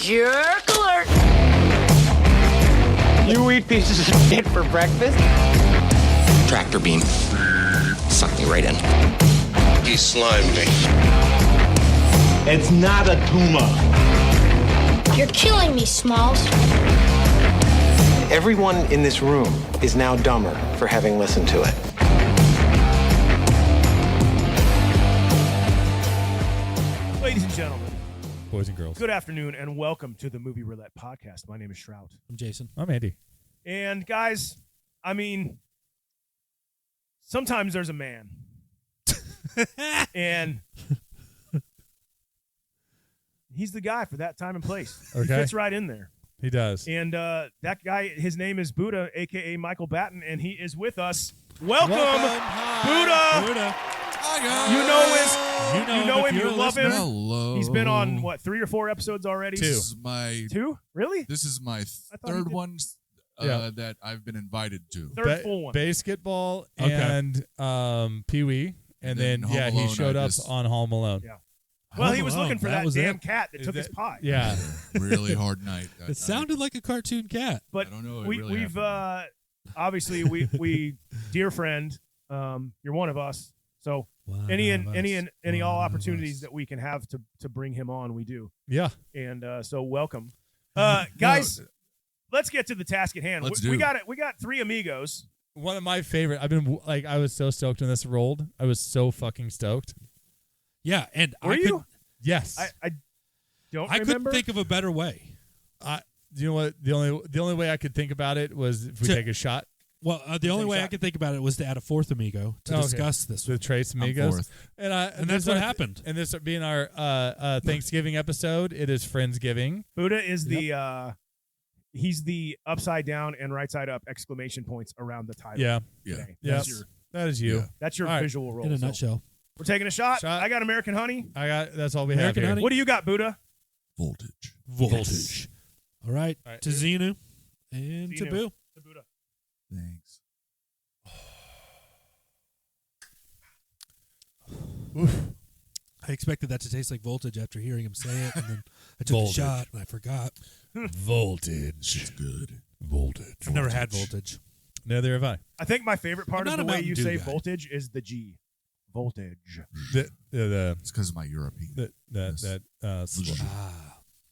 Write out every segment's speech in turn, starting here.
Jerk alert! You eat pieces of shit for breakfast? Tractor beam sucked me right in. He slimed me. It's not a tumor. You're killing me, Smalls. Everyone in this room is now dumber for having listened to it. Ladies and gentlemen, boys and girls, good afternoon and welcome to the Movie Roulette Podcast. My name is Shrout. I'm Jason. I'm Andy. And guys, I mean, sometimes there's a man. And he's the guy for that time and place. Okay. He fits right in there. He does. And that guy, his name is Buddah, a.k.a. Michael Batten, and he is with us. Welcome. Buddah. Hi, guys. You know him. You love him. Hello. He's been on, 3 or 4 episodes already? Two. This is my Two? Really? This is my thought he third did- one that I've been invited to. Third full one. Basketball Okay. and Pee-wee. And then Home he Alone, showed I up just- on Home Alone. Yeah. Well, he was looking for that was damn it. cat that took his pie. Yeah. Really hard night. It sounded like a cartoon cat. But I don't know. we've obviously we dear friend, you're one of us. So any all opportunities that we can have to bring him on, we do. Yeah. And so welcome, guys. Let's get to the task at hand. We got it. We got 3 amigos. One of my favorite. I was so stoked when this rolled. I was so fucking stoked. Yeah, and Were you? Yes. I don't I remember. couldn't think of a better way. You know what? The only way I could think about it was if we take a shot. Well, the only way I could think about it was to add a 4th amigo to discuss this. The Trace Amigos. fourth. And that's what happened. And this being our Thanksgiving episode, it is Friendsgiving. Buddah is he's the upside down and right side up exclamation points around the title. Yeah. today. Yes. That is you. Yeah. That's your All right. visual role. In a So nutshell. we're taking a shot. I got American Honey. That's all we American have here. Honey? What do you got, Buddah? Voltage. All right. All right. To Xenu and to Xenu. Boo. To Buddah. Thanks. I expected that to taste like voltage after hearing him say it, and then I took a shot and I forgot. Voltage. It's good. Voltage. I've never had voltage. Neither have I. I think my favorite part I'm of not the a way Mountain you Dew say guy. voltage is the G. Voltage. It's because of my European.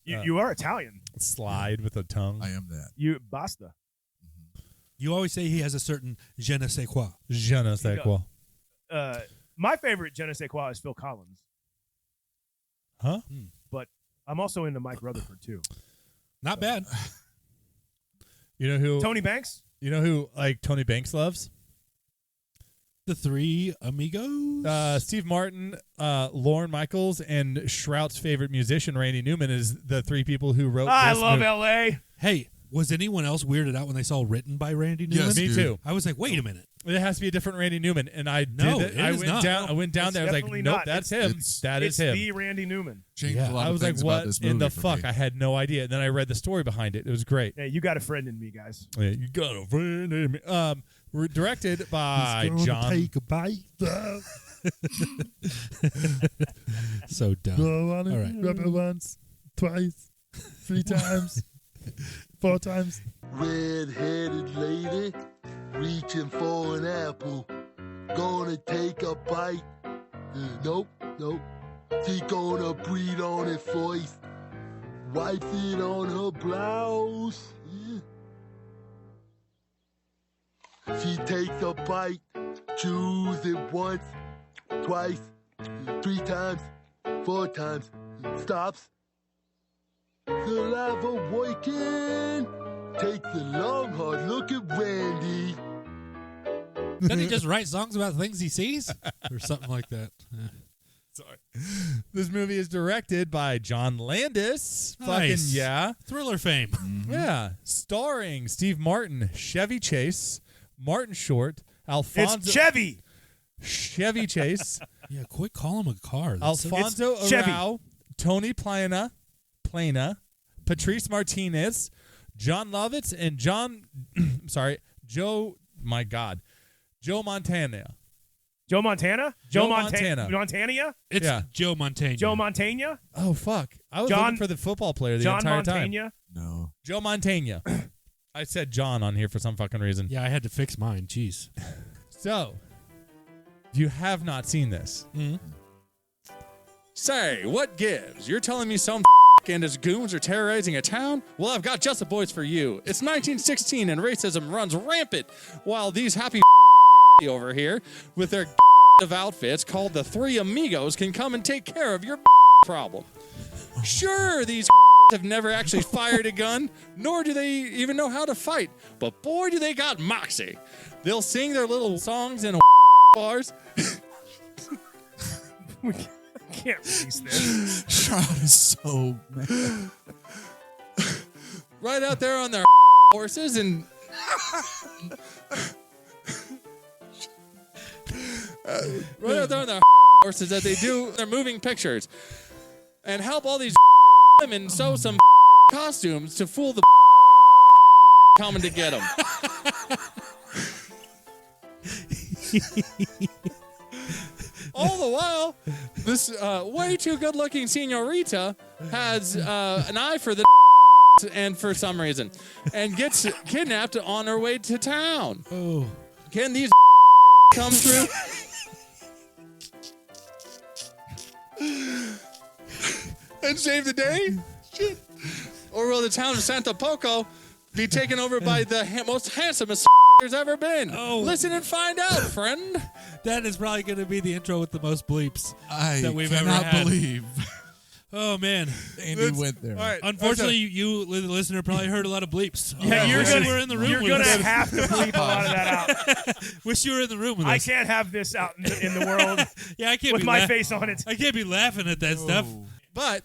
You are Italian. Slide with a tongue. I am that. You basta. You always say he has a certain je ne sais quoi. Je ne sais quoi. My favorite je ne sais quoi is Phil Collins, Huh? but I'm also into Mike Rutherford too. Not bad. You know who? Tony Banks. You know who? Like Tony Banks loves The 3 amigos. Steve Martin, Lorne Michaels, and Shrout's favorite musician Randy Newman is the 3 people who wrote. I this love movie. L.A. Hey, was anyone else weirded out when they saw written by Randy Newman? Yes, Me dude. too. I was like, wait a minute. It has to be a different Randy Newman, and I No, did. it I is went not. down. I went down It's there. I was like, definitely nope, not. that's It's- him. That It's is him. the Randy Newman. Changed Yeah. a lot I of was like, things what about this movie in the for fuck? me. I had no idea. And then I read the story behind it. It was great. Yeah, you got a friend in me, guys. Yeah, you got a friend in me. We're directed by John. Take a bite. So dumb. Go on All and right. rub it once, twice, 3 times, 4 times. Red-headed lady reaching for an apple. Gonna take a bite. Nope. She gonna breathe on it first. Wipes it on her blouse. She takes a bite. Chews it once, twice, 3 times, 4 times. Stops. Saliva working. Takes a long hard look at Randy. Doesn't he just write songs about things he sees? Or something like that. Yeah. Sorry. This movie is directed by John Landis. Nice. Fucking yeah. Thriller fame. Yeah. Starring Steve Martin, Chevy Chase, Martin Short, Alfonso. It's Chevy. Chevy Chase, Yeah, quit calling him a car. That's so- Alfonso It's Chevy. Arau, Tony Plana, Patrice Martinez, John Lovitz, and Joe Montana. Joe Montana? Joe Montana. Montana? It's Joe Montana. Joe Montana? Oh, fuck. I was looking for the football player the entire time. No. Joe Montana. I said John on here for some fucking reason. Yeah, I had to fix mine. Jeez. So, if you have not seen this, say, what gives? You're telling me some and his goons are terrorizing a town? Well, I've got just the boys for you. It's 1916 and racism runs rampant while these happy over here with their of outfits called the Three Amigos can come and take care of your problem. Sure, these have never actually fired a gun, nor do they even know how to fight, but boy, do they got moxie. They'll sing their little songs in bars. We can't release this. Shroud is so mad. Right out there on their horses and right out there on their horses that they do their moving pictures and help all these women sew some costumes to fool the coming to get them. All the while, this way too good-looking señorita has an eye for the and for some reason, and gets kidnapped on her way to town. Oh, can these come through? And save the day? Shit. Or will the town of Santa Poco be taken over by the most handsomest there's ever been? Oh. Listen and find out, friend. That is probably going to be the intro with the most bleeps that we've ever had. I cannot believe. Oh, man. Andy went there. All right, Unfortunately, you, the listener, probably heard a lot of bleeps. Yeah, Wish you were in the room you're with gonna us. have to bleep a lot of that out. Wish you were in the room with I us. can't have this out in the world Yeah, I can't with be my face on it. I can't be laughing at that stuff. But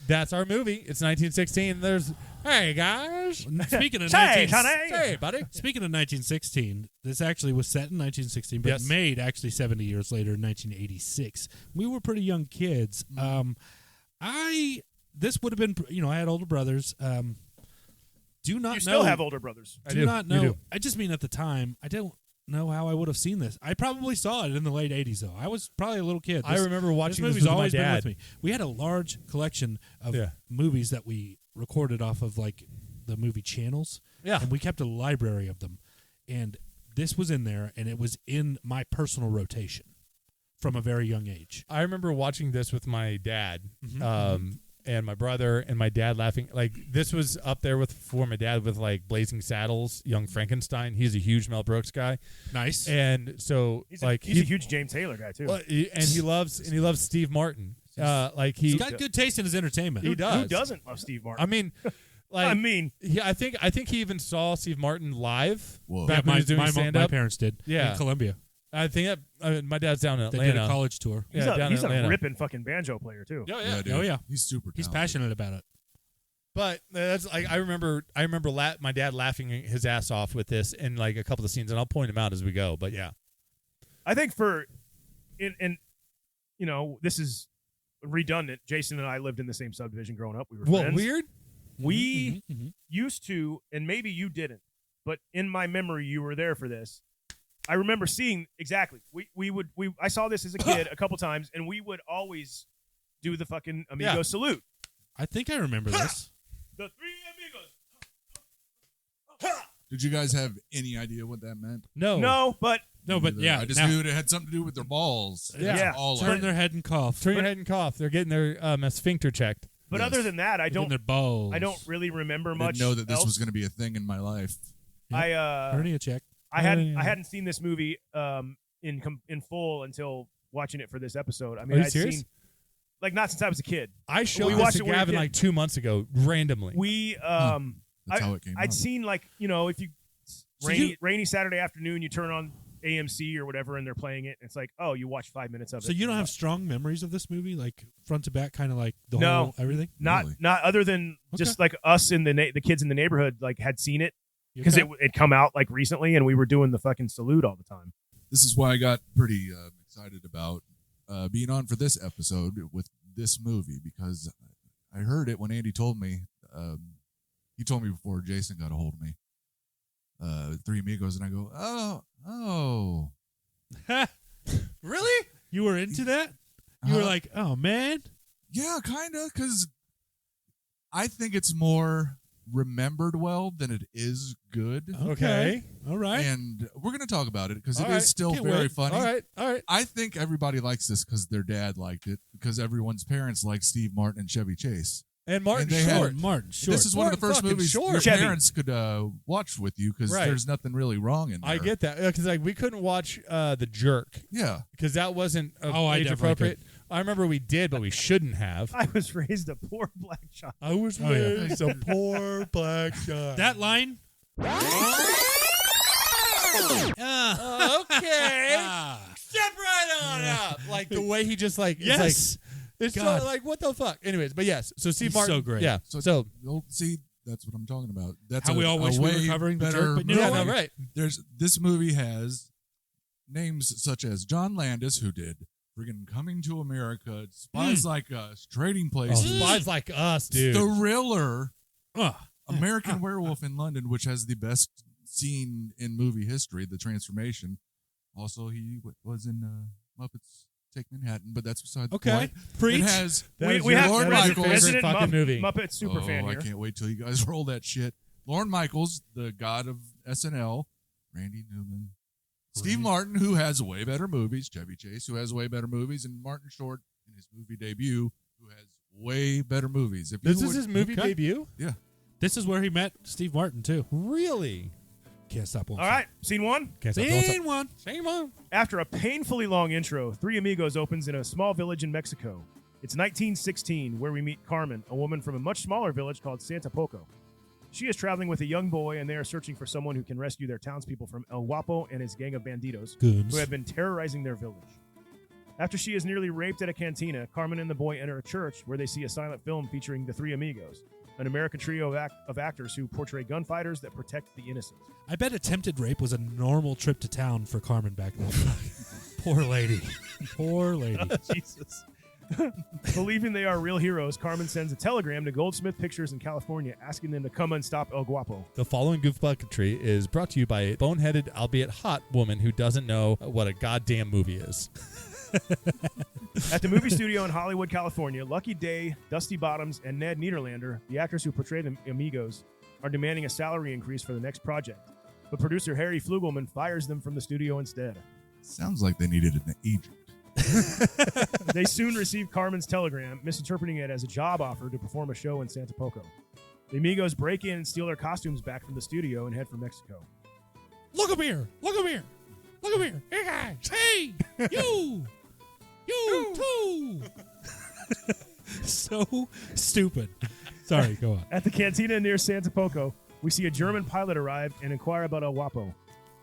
that's our movie. It's 1916. There's, hey, guys. Speaking of Hey, 19... honey. Hey, buddy. Speaking of 1916, this actually was set in 1916, but Yes. made actually 70 years later in 1986. We were pretty young kids. This would have been, I had older brothers. Do not You know. still have older brothers. Do not know. I just mean at the time, I don't know how I would have seen this. I probably saw it in the late 80s, though. I was probably a little kid. I remember watching this this movie's with my always been dad. with me. We had a large collection of movies that we recorded off of, like, the movie channels. Yeah. And we kept a library of them. And this was in there, and it was in my personal rotation from a very young age. I remember watching this with my dad. Mm-hmm. And my brother and my dad laughing. Like, this was up there for my dad with, like, Blazing Saddles, Young Frankenstein. He's a huge Mel Brooks guy. Nice. And so, He's like, a huge James Taylor guy too. and he loves Steve Martin. He's got good taste in his entertainment. He does. Who doesn't love Steve Martin? I mean, like, I think he even saw Steve Martin live. Whoa. Back when he was doing my stand-up. parents did. Yeah. In Columbia. I think my dad's down in Atlanta. They did a college tour. He's down he's in a Atlanta. ripping fucking banjo player too. Oh yeah. Dude. Oh, yeah. He's super talented. He's passionate about it. But that's like I remember my dad laughing his ass off with this in like a couple of scenes, and I'll point them out as we go. But yeah, I think this is redundant. Jason and I lived in the same subdivision growing up. We were friends. Weird? We used to, and maybe you didn't, but in my memory, you were there for this. I remember seeing exactly. I saw this as a kid a couple times, and we would always do the fucking Amigo salute. I think I remember this. The Three Amigos. Did you guys have any idea what that meant? No, but yeah. I just knew it had something to do with their balls. Yeah. That's all I Turn knew. their head and cough. turn your head and cough. They're getting their sphincter checked. But Yes. other than that, I don't. Their balls. I don't really remember I much. didn't know that this else. was going to be a thing in my life. Hernia check. I hadn't seen this movie in full until watching it for this episode. I mean, Are you I'd serious? seen like not since I was a kid. I showed We this watched to it when we Gavin did. like 2 months ago, randomly. We That's how it came I'd out. seen like if you rainy Saturday afternoon, you turn on AMC or whatever, and they're playing it. It's like, oh, you watch 5 minutes of it. So you don't have strong memories of this movie, like front to back, kind of like the No. whole everything? not Really? not other than just like us and the kids in the neighborhood like had seen it because Okay. it come out like recently, and we were doing the fucking salute all the time. This is why I got pretty excited about being on for this episode with this movie, because I heard it when Andy told me. He told me before Jason got a hold of me. Three Amigos, and I go, oh. Really? You were into that? You were like, oh, man. Yeah, kind of, because I think it's more remembered well than it is good. Okay. All right. And we're going to talk about it because it All right. is still Can't very wait. funny. All right. I think everybody likes this because their dad liked it, because everyone's parents like Steve Martin and Chevy Chase. And Martin And they had- Short. Martin Short. This is one of the first Martin movies fucking your Short. parents could watch with you because Right. there's nothing really wrong in there. I get that because like we couldn't watch The Jerk Yeah. because that wasn't I age definitely appropriate. I remember we did, but we shouldn't have. I was raised a poor black child. I was Oh, yeah. raised a poor black child. That line? Okay. Step right on up. Like the way he just like Yes. it's like it's God. so like what the fuck. Anyways, but yes. So Steve He's Martin. so great. Yeah. So, you'll see, that's what I'm talking about. That's How we all wish we were way covering The better Jerk, but you know yeah, what? no, right. This movie has names such as John Landis, who did friggin' Coming to America, Spies Like Us, Trading Places, Spies like us, dude. Thriller, Ugh. American Werewolf in London, which has the best scene in movie history, the transformation. Also, he was in Muppets Take Manhattan, but that's beside the Okay. point. Preach. It has We have Lorne resident Michaels. fucking movie. Muppet superfan I here. can't wait till you guys roll that shit. Lorne Michaels, the god of SNL, Randy Newman, Steve Martin, who has way better movies, Chevy Chase, who has way better movies, and Martin Short in his movie debut, who has way better movies. If This you is would- his movie Okay. debut? Yeah. This is where he met Steve Martin, too. Really? Can't stop. All right, scene one. Can't stop, don't stop. Scene one. Same on. After a painfully long intro, Three Amigos opens in a small village in Mexico. It's 1916, where we meet Carmen, a woman from a much smaller village called Santa Poco. She is traveling with a young boy, and they are searching for someone who can rescue their townspeople from El Guapo and his gang of banditos Goons. who have been terrorizing their village. After she is nearly raped at a cantina, Carmen and the boy enter a church where they see a silent film featuring the Three Amigos, an American trio of actors who portray gunfighters that protect the innocent. I bet attempted rape was a normal trip to town for Carmen back then. Poor lady. Poor lady. Jesus. Believing they are real heroes, Carmen sends a telegram to Goldsmith Pictures in California asking them to come and stop El Guapo. The following goofbucketry is brought to you by a boneheaded, albeit hot, woman who doesn't know what a goddamn movie is. At the movie studio in Hollywood, California, Lucky Day, Dusty Bottoms, and Ned Niederlander, the actors who portray the Amigos, are demanding a salary increase for the next project. But producer Harry Flugelman fires them from the studio instead. Sounds like they needed an agent. They soon receive Carmen's telegram, misinterpreting it as a job offer to perform a show in Santa Poco. The Amigos break in and steal their costumes back from the studio and head for Mexico. Look up here. Look up here. Look up here. Hey, guys. Hey, you. You, too. So stupid. Sorry, go on. At the cantina near Santa Poco, we see a German pilot arrive and inquire about El Guapo.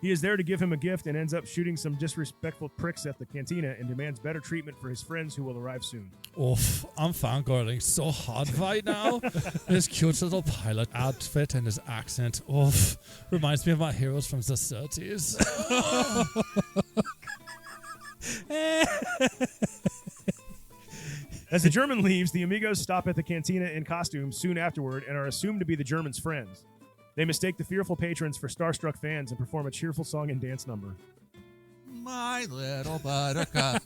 He is there to give him a gift and ends up shooting some disrespectful pricks at the cantina and demands better treatment for his friends who will arrive soon. Oof, I'm fangirling so hard right now. His cute little pilot outfit and his accent, oof, reminds me of my heroes from the 30s. As the German leaves, the Amigos stop at the cantina in costume soon afterward and are assumed to be the German's friends. They mistake the fearful patrons for starstruck fans and perform a cheerful song and dance number. My little buttercup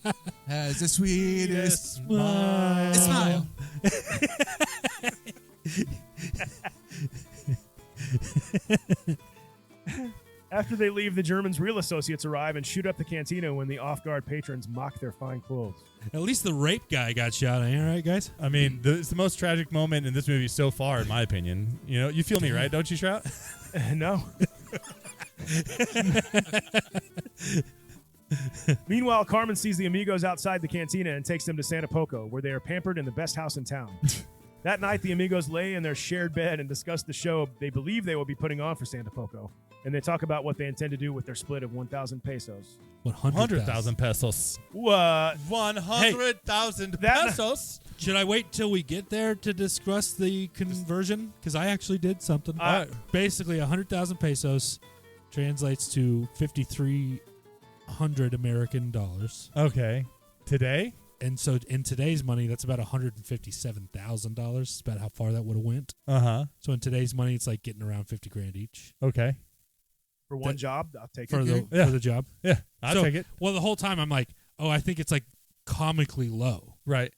has the sweetest Smile. After they leave, the Germans' real associates arrive and shoot up the cantina when the off-guard patrons mock their fine clothes. At least the rape guy got shot. All right, guys? I mean, it's the most tragic moment in this movie so far, in my opinion. You know, you feel me, right? Don't you, Shroud? No. Meanwhile, Carmen sees the Amigos outside the cantina and takes them to Santa Poco, where they are pampered in the best house in town. That night, the Amigos lay in their shared bed and discuss the show they believe they will be putting on for Santa Poco. And they talk about what they intend to do with their split of 1,000 pesos. 100,000 pesos. What? 100,000 that- pesos? Should I wait till we get there to discuss the conversion? Because I actually did something. Basically, 100,000 pesos translates to 5,300 American dollars. Okay. Today? And so in today's money, that's about $157,000. It's about how far that would have went. Uh-huh. So in today's money, it's like getting around 50 grand each. Okay. For one job, I'll take For it. the Yeah. for the job. Yeah, I'll So- take it. Well, the whole time I'm like, I think it's like comically low. Right.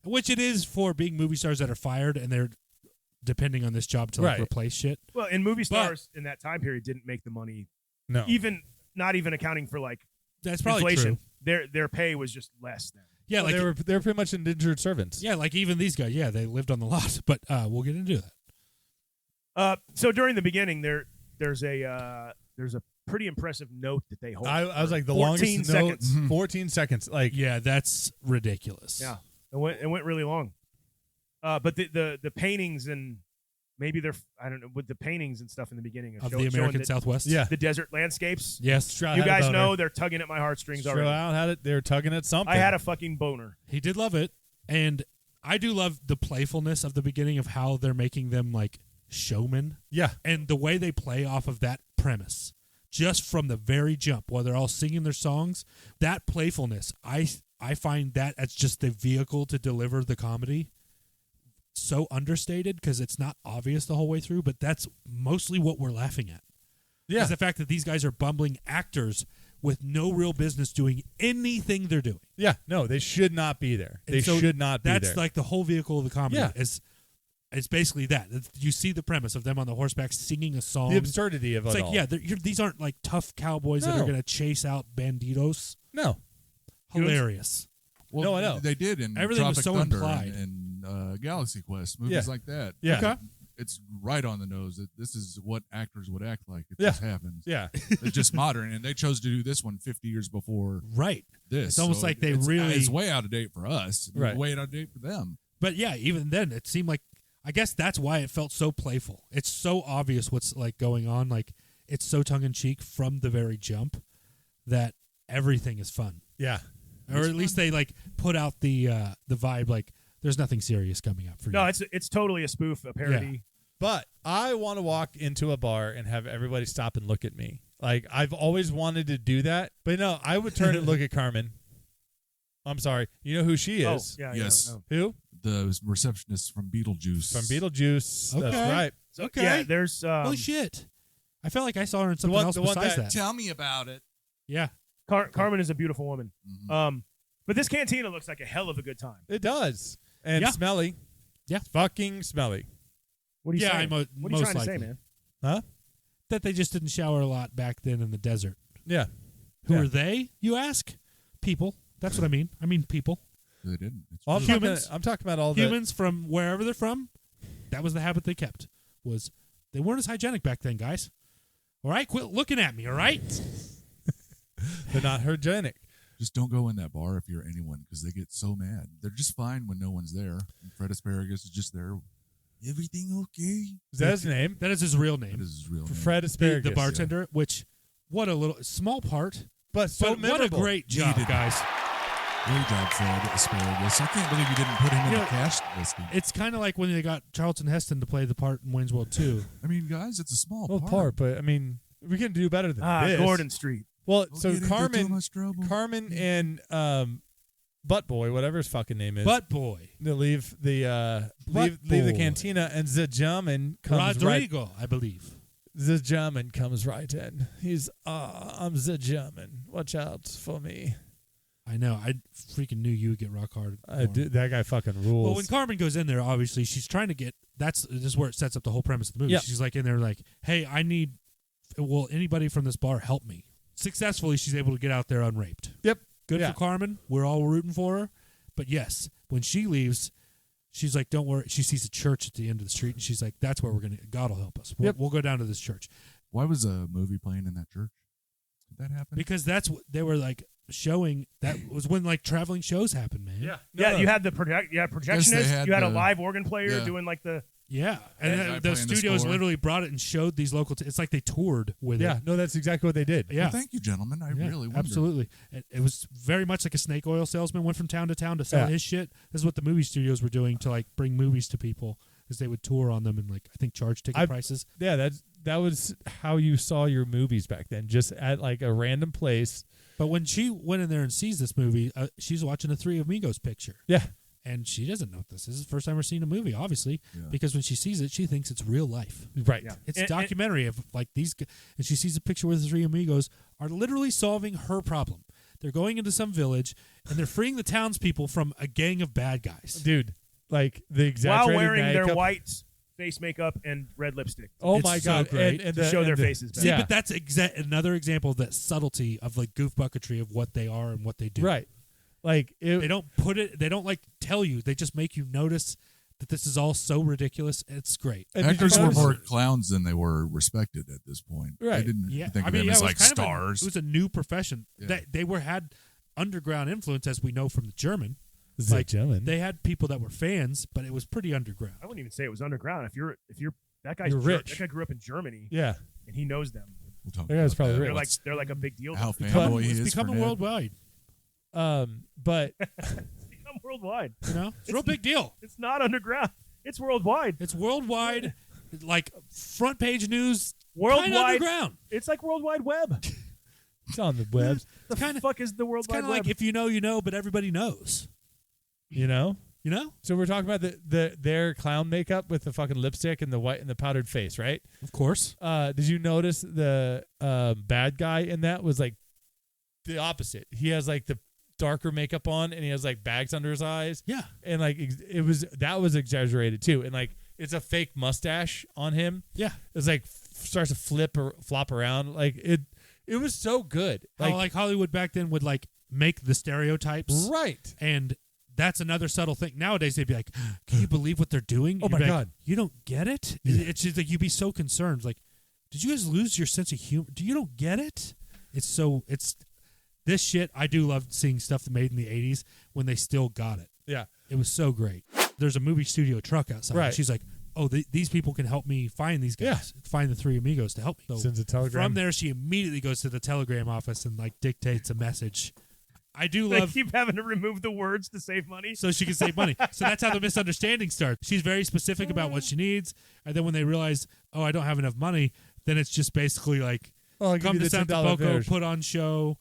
Which it is for being movie stars that are fired and they're depending on this job to like Right. replace shit. Well, and movie stars in that time period didn't make the money. No. Not even accounting for like That's probably inflation. true. Their pay was just less then. Yeah, Well, like they were pretty much indentured servants. yeah, like even these guys, yeah, they lived on the lot. But we'll get into that. So during the beginning, there's a pretty impressive note that they hold. I was like the 14 longest seconds. note. 14 seconds. Like Yeah, that's ridiculous. Yeah, it went really long. But the paintings and maybe I don't know, with the paintings and stuff in the beginning Of show- the showing American the- Southwest. Yeah. the desert landscapes. Yes. Stroud You had a guys boner. know they're tugging at my heartstrings Stroud already. had it. They were tugging at something. I had a fucking boner. He did love it. And I do love the playfulness of the beginning of how they're making them like showmen. Yeah. And the way they play off of that premise. Just from the very jump, while they're all singing their songs, that playfulness, I find that as just the vehicle to deliver the comedy so understated because it's not obvious the whole way through, but that's mostly what we're laughing at. Yeah. Is the fact that these guys are bumbling actors with no real business doing anything they're doing. Yeah. No, they should not be there. And They so should not be there. That's like the whole vehicle of the comedy. Yeah. It's basically that. You see the premise of them on the horseback singing a song. the absurdity of It's it like, all. yeah, these aren't like tough cowboys that are No. going to chase out banditos. No. Hilarious. Well, No, I know. They did in Everything was Tropic so Thunder implied. and Galaxy Quest, movies Yeah. like that. Yeah. Okay. It's right on the nose that this is what actors would act like if Yeah. this happens. Yeah. It's just modern, and they chose to do this one 50 years before Right. this. It's almost like they it's really- way out of date for us. Right. Way out of date for them. But yeah, even then, it seemed like, I guess that's why it felt so playful. It's so obvious what's like going on. Like, it's so tongue in cheek from the very jump that everything is fun. Yeah. Or at least they like put out the vibe like there's nothing serious coming up for you. No, it's totally a spoof, a parody. But I want to walk into a bar and have everybody stop and look at me. Like, I've always wanted to do that. But no, I would turn and look at Carmen. I'm sorry. You know who she Oh, is? yeah, Yes. no. Who? The receptionist from Beetlejuice. From Beetlejuice. Okay. That's right. So, Okay. Yeah, there's Holy shit. I felt like I saw her in something one- else the one besides that- that. Tell me about it. Yeah. Carmen is a beautiful woman. Mhm. But this cantina looks like a hell of a good time. It does. And Yeah. smelly. Yeah. It's fucking smelly. What are you Yeah, saying? what What are you most trying to say, likely. man? Huh? That they just didn't shower a lot back then in the desert. Yeah. Who Yeah. are they, you ask? People. That's what I mean. I mean people. They didn't. It's Well, I'm, true. talking, Humans. I'm talking about all the Humans from wherever they're from, that was the habit they kept. Was they weren't as hygienic back then, guys. All right, quit looking at me, all right? They're not hygienic. Just don't go in that bar if you're anyone because they get so mad. They're just fine when no one's there. And Fred Asparagus is just there. Everything okay? Is that his name? That is his real That name. is his real name. Fred The, Asparagus. the bartender, which what a little small part, But so but what a memorable. great job, Needed. guys. Great job, Fred Asparagus. I can't believe you didn't put him in You the know, cast listing. It's kind of like when they got Charlton Heston to play the part in Wayne's World 2. I mean, guys, it's a small Well, part, but I mean, we can do better than this. Gordon Street. Well, Don't so get into too Carmen, much trouble. Carmen and Butt Boy, whatever his fucking name is, Butt Boy. they leave the Butt leave the Boy. cantina, and the German comes Rodrigo, I believe. right. The German comes right in. He's I'm the German. Watch out for me. I know. I freaking knew you would get rock hard. for him. That guy fucking rules. Well, when Carmen goes in there, obviously she's trying to get. This is where it sets up the whole premise of the movie. Yeah. She's like in there, like, "Hey, I need. Will anybody from this bar help me?" Successfully, she's able to get out there unraped. Yep. Good Yeah. for Carmen. We're all rooting for her. But yes, when she leaves, she's like, "Don't worry." She sees a church at the end of the street, and she's like, "That's where we're gonna. God will help us. We'll go down to this church." Why was a movie playing in that church? Did that happen? Because that's what they were like showing. That was when like traveling shows happened, man. Yeah, you had the projectionist. had You had a the- live organ player yeah. doing like the. Yeah, and guy the playing the studios score. literally brought it and showed these local. It's like they toured with yeah, it. no, that's exactly what they did. Yeah, Well, thank you, gentlemen. I yeah, really wonder. absolutely. It was very much like a snake oil salesman went from town to town to sell Yeah. his shit. This is what the movie studios were doing to like bring movies to people, is they would tour on them and like I think charge ticket prices. Yeah, that was how you saw your movies back then, just at like a random place. But when she went in there and sees this movie, she's watching a Three Amigos picture. Yeah. And she doesn't know what this is. The first time we're seeing a movie, obviously, Yeah. because when she sees it, she thinks it's real life. Right. Yeah. It's And- documentary of like these, and she sees a picture where the Three Amigos are literally solving her problem. They're going into some village, and they're freeing the townspeople from a gang of bad guys. Dude, like the While exaggerated wearing their makeup. white face makeup and red lipstick. Oh It's my so god! great. To show their faces better. See, Yeah. but that's another example of that subtlety of like goof bucketry of what they are and what they do. Right. Like They don't put it. They don't like tell you. They just make you notice that this is all so ridiculous. It's great. And did you Actors were notice- more clowns than they were respected at this point. Right. They didn't Yeah, think I of mean, them yeah, as it was like kind of stars. it was a new profession. Yeah. They had underground influence, as we know from the German. The Like, German. They had people that were fans, but it was pretty underground. I wouldn't even say it was underground. If you're that guy's You're rich. That guy grew up in Germany. Yeah. And he knows them. We'll talk That guy's about probably that. rich. They're like a big deal. How It's fanboy he It's is. becoming for Ned. worldwide. But become worldwide. You know, it's a real big deal. It's not underground. It's worldwide. It's worldwide, like front page news. Worldwide. Kinda underground. It's like World Wide Web. it's on the web. The kinda- fuck is the World It's Wide kind of Web? like if you know, you know, but everybody knows. You know. You know? So we're talking about their clown makeup with the fucking lipstick and the white and the powdered face, right? Of course. Did you notice the bad guy in that was like the opposite? He has like the darker makeup on and he has like bags under his eyes. Yeah. And like that was exaggerated too. And like it's a fake mustache on him. Yeah. It's like starts to flop around. Like it was so good. How like Hollywood back then would like make the stereotypes. Right. And that's another subtle thing. Nowadays they'd be like, "Can you believe what they're doing?" Oh You'd my be like, God. you don't get it. It's just like you'd be so concerned. Like, did you guys lose your sense of humor? Do you don't get it? It's this shit. I do love seeing stuff made in the '80s when they still got it. Yeah. It was so great. There's a movie studio truck outside. Right. She's like, "Oh, these people can help me find these guys. Find the three amigos to help me." So Sends a telegram. from there, she immediately goes to the telegram office and like dictates a message. I do They love. keep having to remove the words to save money. So she can save money. So that's how the misunderstanding starts. She's very specific about what she needs, and then when they realize, oh, I don't have enough money, then it's just basically like, Oh, I'll give come you to the Santa $10 Poco, fares. put on show.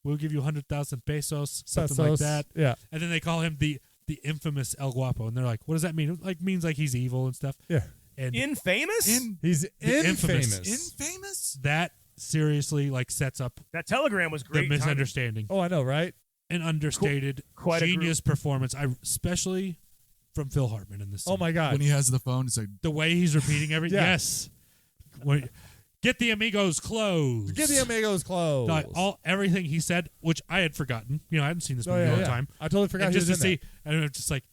We'll give you 100,000 pesos, something like Pesos. that. Yeah. And then they call him the infamous El Guapo, and they're like, what does that mean? It like means like he's evil and stuff. Yeah. And Infamous? He's The infamous. Infamous? that seriously like sets up That telegram was great. the misunderstanding. Oh, I know, right? An understated, Quite a genius performance. Especially from Phil Hartman in this. Oh scene. my God. When he has the phone, it's like, The way he's repeating everything. Yeah. Yes. Get the amigos clothes. Get the amigos clothes. Like, everything he said, which I had forgotten. You know, I hadn't seen this movie in a long time. I totally forgot And he just was to in see, and I'm just like,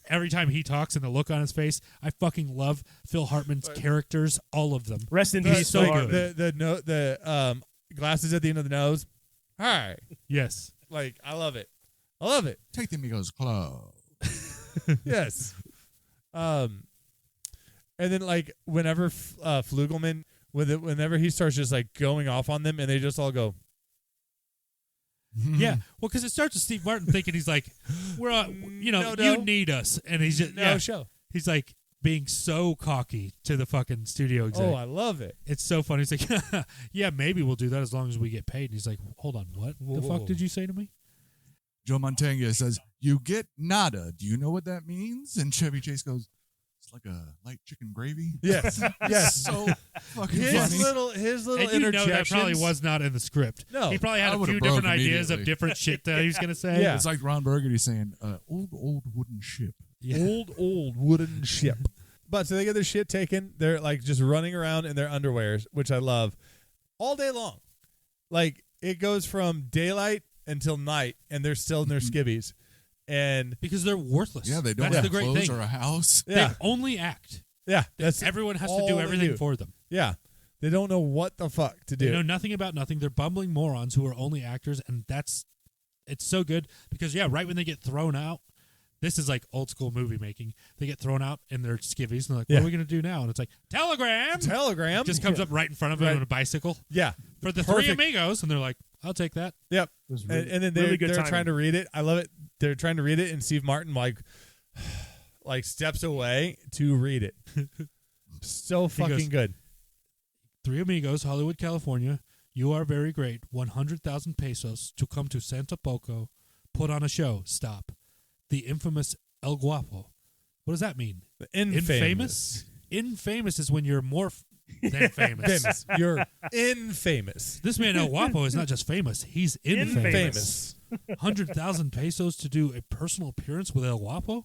every time he talks and the look on his face, I fucking love Phil Hartman's characters, all of them. Rest in that. peace, so Phil good. Hartman. The glasses at the end of the nose. Hi. Yes. Like I love it. I love it. take the amigos clothes. Yes. And then like whenever Flugelman, whenever he starts just like going off on them, and they just all go. Yeah. Well, because it starts with Steve Martin thinking he's like, we're, No. you need us. And he's just, No yeah. show. He's like being so cocky to the fucking studio exec. Oh, I love it. It's so funny. He's like, yeah, maybe we'll do that as long as we get paid. And he's like, hold on, what the Whoa. fuck did you say to me? Joe Montana says, "You get nada. Do you know what that means?" And Chevy Chase goes, "It's like a light chicken gravy." Yes. Yes. So fucking His funny. little And you know that interjections. probably was not in the script. No. He probably had I a would've few broke different ideas of immediately. different shit that he was going to say. Yeah. It's like Ron Burgundy saying, old wooden ship." Yeah. Old wooden ship. But so they get their shit taken. They're like just running around in their underwears, which I love, all day long. Like it goes from daylight until night, and they're still in their skivvies. And Because they're worthless. Yeah, they don't That's have the great clothes thing. or a house. yeah, They only act. yeah, that's Everyone has to all do they everything do. for them. Yeah, they don't know what the fuck to do. They know nothing about nothing. They're bumbling morons who are only actors, and it's so good because, yeah, right when they get thrown out, this is like old school movie making. They get thrown out in their skivvies, and they're like, what Yeah. are we going to do now? And it's like, telegram! Telegram Just comes up right in front of them Right. on a bicycle. Yeah, For the Perfect. three amigos, and they're like, I'll take that. yep. was And, really- and then really good they're timing. trying to read it. I love it. They're trying to read it, and Steve Martin like steps away to read it. So fucking goes, good. Three amigos, Hollywood, California. You are very great. 100,000 pesos to come to Santa Poco, put on a show. Stop. The infamous El Guapo. What does that mean? Infamous. Infamous is when you're more than famous. Famous. You're infamous. This man El Guapo is not just famous; he's infamous. Famous. 100,000 pesos to do a personal appearance with El Guapo,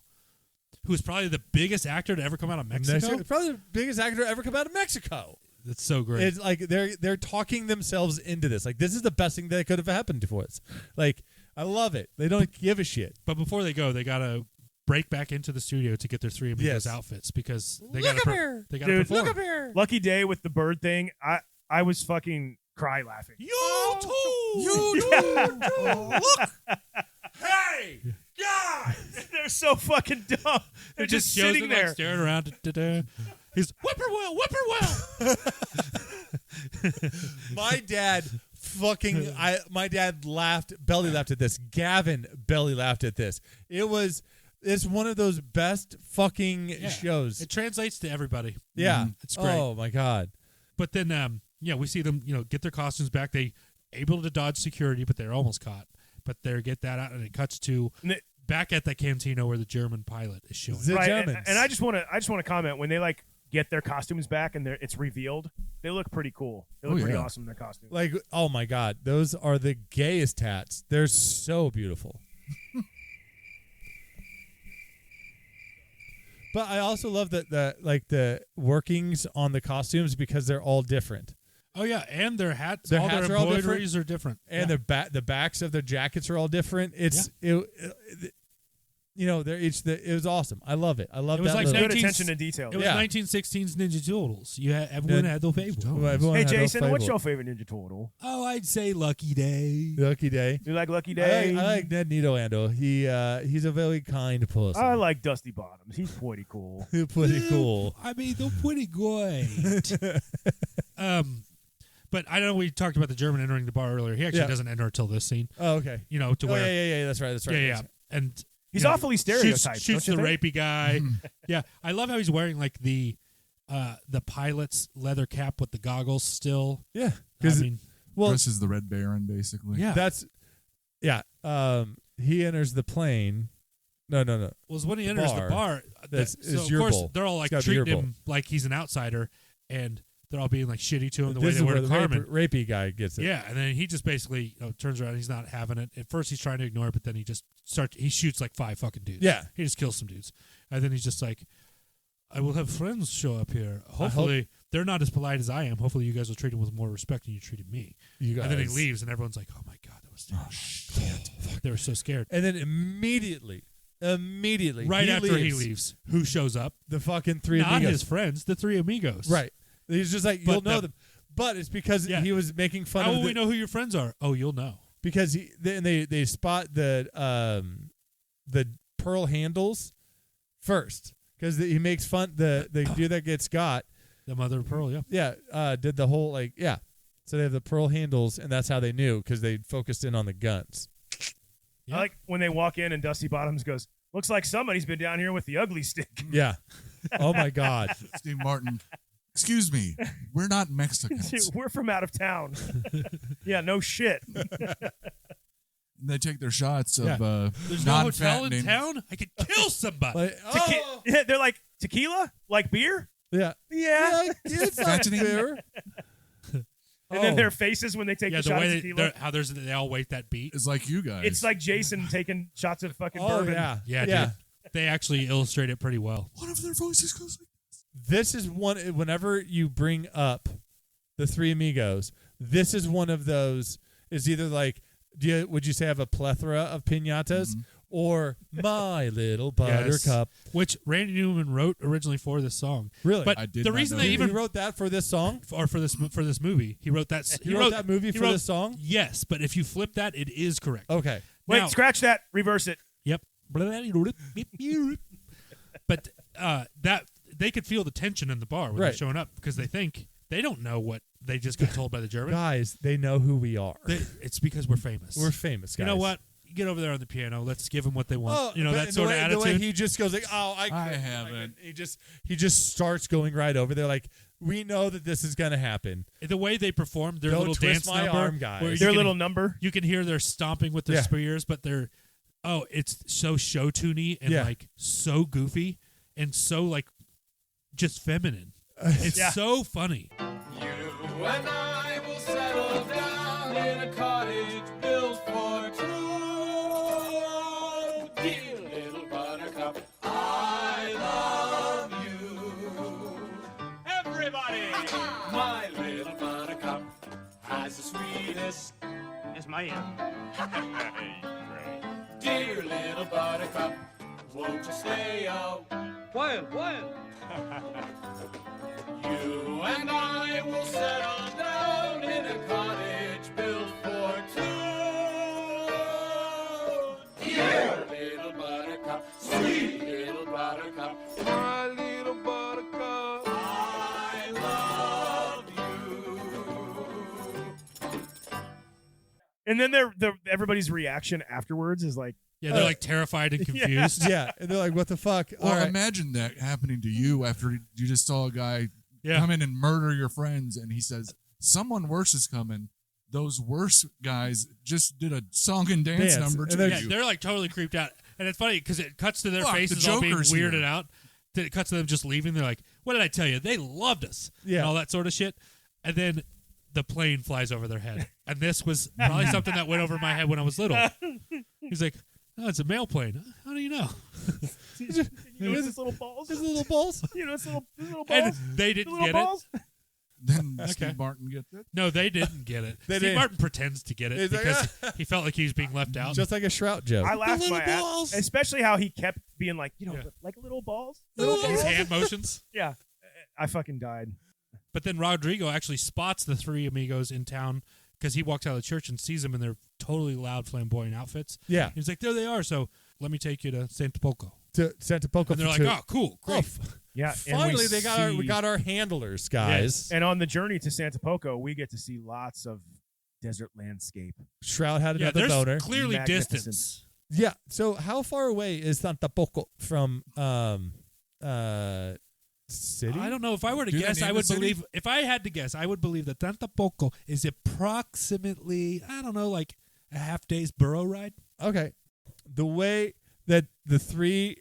who is probably the biggest actor to ever come out of Mexico. Probably the biggest actor to ever come out of Mexico. That's so great. It's like they're talking themselves into this. Like, this is the best thing that could have happened to us. Like, I love it. They don't give a shit. But before they go, they gotta break back into the studio to get their three Amigos Yes. outfits because they Look gotta up here. they gotta Dude, perform. Look up here. Lucky Day with the bird thing. I was fucking cry laughing. You too. You too. Look. Hey, guys! They're so fucking dumb. They're just shows sitting him, there. like, staring around. He's whippoorwill, whippoorwill. My dad my dad belly laughed at this. Gavin belly laughed at this. It's one of those best fucking shows. It translates to everybody. Yeah. It's great. Oh my God. But then, we see them, get their costumes back. They able to dodge security, but they're almost caught. But they get that out, and it cuts to back at the cantina where the German pilot is showing. The Right, Germans. and I just want to comment when they like get their costumes back and it's revealed. They look pretty cool. They look pretty awesome in their costumes. Like, oh my God, those are the gayest tats. They're so beautiful. But I also love the workings on the costumes because they're all different. Oh yeah, and their hats, Their all hats their are all embroideries are different, and the backs of their jackets are all different. It was awesome. I love it. I love It was that. like little- Good attention to detail. It was 1916's Ninja Turtles. Everyone had their favorite. Everyone Hey had their Jason, what's favorite. your favorite Ninja Turtle? Oh, I'd say Lucky Day. Lucky Day? You like Lucky I Day? like Ned Nidoando. He's a very kind person. I like Dusty Bottoms. He's pretty cool. He's pretty cool. I mean, they're pretty great. But I know we talked about the German entering the bar earlier. He actually doesn't enter until this scene. Oh, okay. To where yeah. That's right. yeah. And He's awfully stereotyped. Shoots the don't you think? rapey guy. Yeah, I love how he's wearing like the pilot's leather cap with the goggles still. Yeah, I mean, Chris is the Red Baron, basically. yeah, he enters the plane. No. Well, it's when he enters the bar. That's so of your course bowl. they're all like It's gotta be your treating bowl. him like he's an outsider, and they're all being like shitty to him the way This they is were where to the Carmen. rapey guy gets it. Yeah, and then he just basically turns around. And he's not having it. At first, he's trying to ignore it, but then he just he shoots like 5 fucking dudes. Yeah. He just kills some dudes, and then he's just like, "I will have friends show up here. Hopefully, they're not as polite as I am. Hopefully, you guys will treat him with more respect than you treated me." You And then he guys. leaves, and everyone's like, "Oh my god, that was terrible." They were so scared. And then immediately, Right after he leaves, who shows up? The fucking three Not amigos. his friends, the three amigos. Right. He's just like, But you'll know the- them. But it's because he was making fun How of will we know who your friends are? Oh, you'll know. because they spot the pearl handles first because he makes fun the dude that gets got The mother of pearl. Yeah. did the whole so they have the pearl handles and that's how they knew because they focused in on the guns. Yeah. I like when they walk in and Dusty Bottoms goes, "Looks like somebody's been down here with the ugly stick." Yeah. Oh my God. Steve Martin. Excuse me. We're not Mexicans. We're from out of town. Yeah, no shit. And they take their shots of There's no hotel in non-fattening. town. I could kill somebody. Like, Yeah, they're like, tequila? Like beer? yeah. Yeah. It's like Fattening. beer. And then their faces when they take yeah, the the shot of way tequila. they all wait that beat. It's like you guys. It's like Jason taking shots of fucking Oh bourbon. yeah. Yeah, dude. They actually illustrate it pretty well. One of their voices goes like, This is one. Whenever you bring up the Three Amigos, this is one of those. Is either like, would you say I have a plethora of pinatas, or My Little Buttercup? Which Randy Newman wrote originally for this song. Really? But I did the not reason know they that. even He wrote that for this song. or for this movie, he wrote that. He wrote that movie he for wrote- this song. Yes, but if you flip that, it is correct. Okay. Wait, Now- scratch that. Reverse it. Yep. But that they could feel the tension in the bar when they're Right. showing up because they don't know what they just got told by the German. Guys, they know who we are. It's because we're famous. We're famous, guys. You know what? Get over there on the piano. Let's give them what they want. Oh, that sort of attitude. The way he just goes like, "Oh, I haven't." He just starts going right over there. Like, we know that this is gonna happen. The way they perform their Don't little twist dance my number, arm, guys. where you Their can- little number. You can hear they're stomping with their Yeah. spears, but it's so show tuney and Yeah. like so goofy and so like just feminine. It's Yeah. so funny. and I will settle down in a cottage built for two. Dear little buttercup, I love you. Everybody! My little buttercup has the sweetest. That's my end. Dear little buttercup, won't you stay a while? You and I will settle down in a cottage built for two. Dear little buttercup, sweet little buttercup, my little buttercup, I love you. And then everybody's reaction afterwards is like, Yeah, they're like terrified and confused. Yeah, and they're like, "What the fuck?" Well, All right. imagine that happening to you after you just saw a guy come in and murder your friends, and he says, "Someone worse is coming." Those worse guys just did a song and dance number to Yeah, you. they're like totally creeped out, and it's funny because it cuts to their Fuck, the faces all being Joker's weirded here. out. Then it cuts to them just leaving. They're like, "What did I tell you? They loved us," Yeah. and all that sort of shit. And then the plane flies over their head, and this was probably something that went over my head when I was little. He's like, "Oh, it's a mail plane. How do you know?" You know, it's his little balls. His little balls. You know, it's little balls. And they didn't Little get balls? it. Then Okay. Steve Martin gets it. No, they didn't get it. They Steve didn't. Martin pretends to get it He's like, because he felt like he was being left out. Just like a Shroud joke. I laughed little my ass, balls. especially how he kept being like, Yeah. like little balls. His hand motions. Yeah, I fucking died. But then Rodrigo actually spots the three amigos in town because he walks out of the church and sees them in their totally loud, flamboyant outfits. Yeah. He's like, "There they are. So let me take you to Santa Poco." To Santa Poco. And they're for like, two. "Oh, cool, great." Yeah, Finally, and we got our handlers, guys. And on the journey to Santa Poco, we get to see lots of desert landscape. Shroud had Yeah, another there's boner. clearly Magnificent. distance. Yeah. So how far away is Santa Poco from city? I don't know. If I were to Do they guess, name I the would city? believe. If I had to guess, I would believe that Santa Poco is approximately, I don't know, like a half day's burro ride. Okay. The way that the three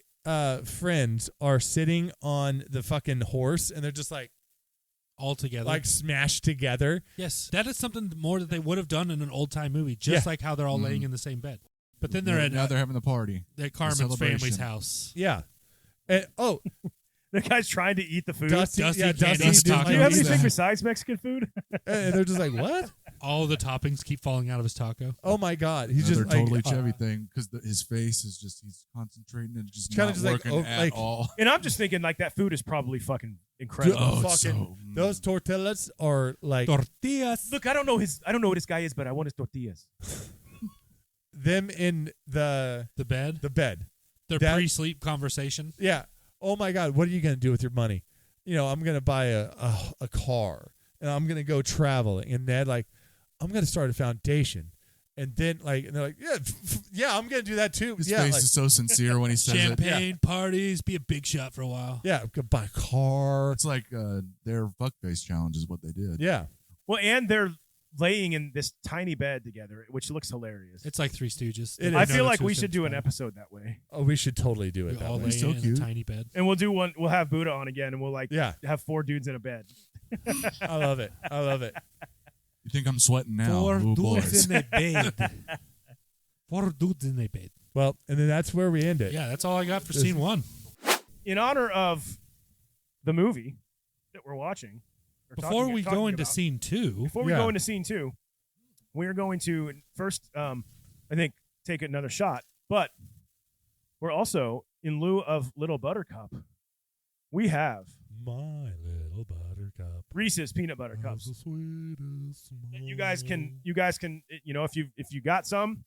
friends are sitting on the fucking horse and they're just like All together. like smashed together. Yes, that is something more that they would have done in an old time movie, just Yeah. like how they're all laying in the same bed. But then they're now at they're having the party. at Carmen's celebration. family's house. Yeah. And, oh, The guy's trying to eat the food. Dusty Dusty yeah, can't Dusty eat didn't tacos. Do you have like anything that. besides Mexican food? And they're just like, what? All the toppings keep falling out of his taco. Oh my God. He's Another just totally like, Chevy thing because his face is just he's concentrating and just Kinda not just like, working at like- all. And I'm just thinking, like, that food is probably fucking incredible. Oh, fucking, it's so- those tortillas are like Tortillas. Look, I don't know what this guy is, but I want his tortillas. them in the bed. Their That- pre-sleep conversation. Yeah. Oh my God, what are you gonna do with your money? You know, I'm gonna buy a car and I'm gonna go traveling. And Ned like, I'm gonna start a foundation. And then and they're like, yeah, I'm gonna do that too. His yeah, face like, is so sincere when he says it. Champagne parties. Be a big shot for a while. yeah, I'm gonna buy a car. It's like their fuckface challenge is what they did. Yeah. Well, and they're laying in this tiny bed together, which looks hilarious. It's like Three Stooges. It I is. feel like Two we should do an cents episode that way, Oh, we should totally do by. it We that all way. lay so in cute. a tiny bed. and we'll do one. We'll have Buddah on again, and we'll Yeah. have 4 dudes in a bed. I love it. I love it. You think I'm sweating now? Four Ooh, dudes boys. in a bed. 4 dudes in a bed. Well, and then that's where we end it. Yeah, that's all I got for scene 1. In honor of the movie that we're watching, or Before talking- we talking go into about- scene 2, before we Yeah. go into scene 2, we're going to first, I think, take another shot. But we're also, in lieu of Little Buttercup, we have My little buttercup. Reese's peanut butter cups. The sweetest And you guys can, you know, if you got some,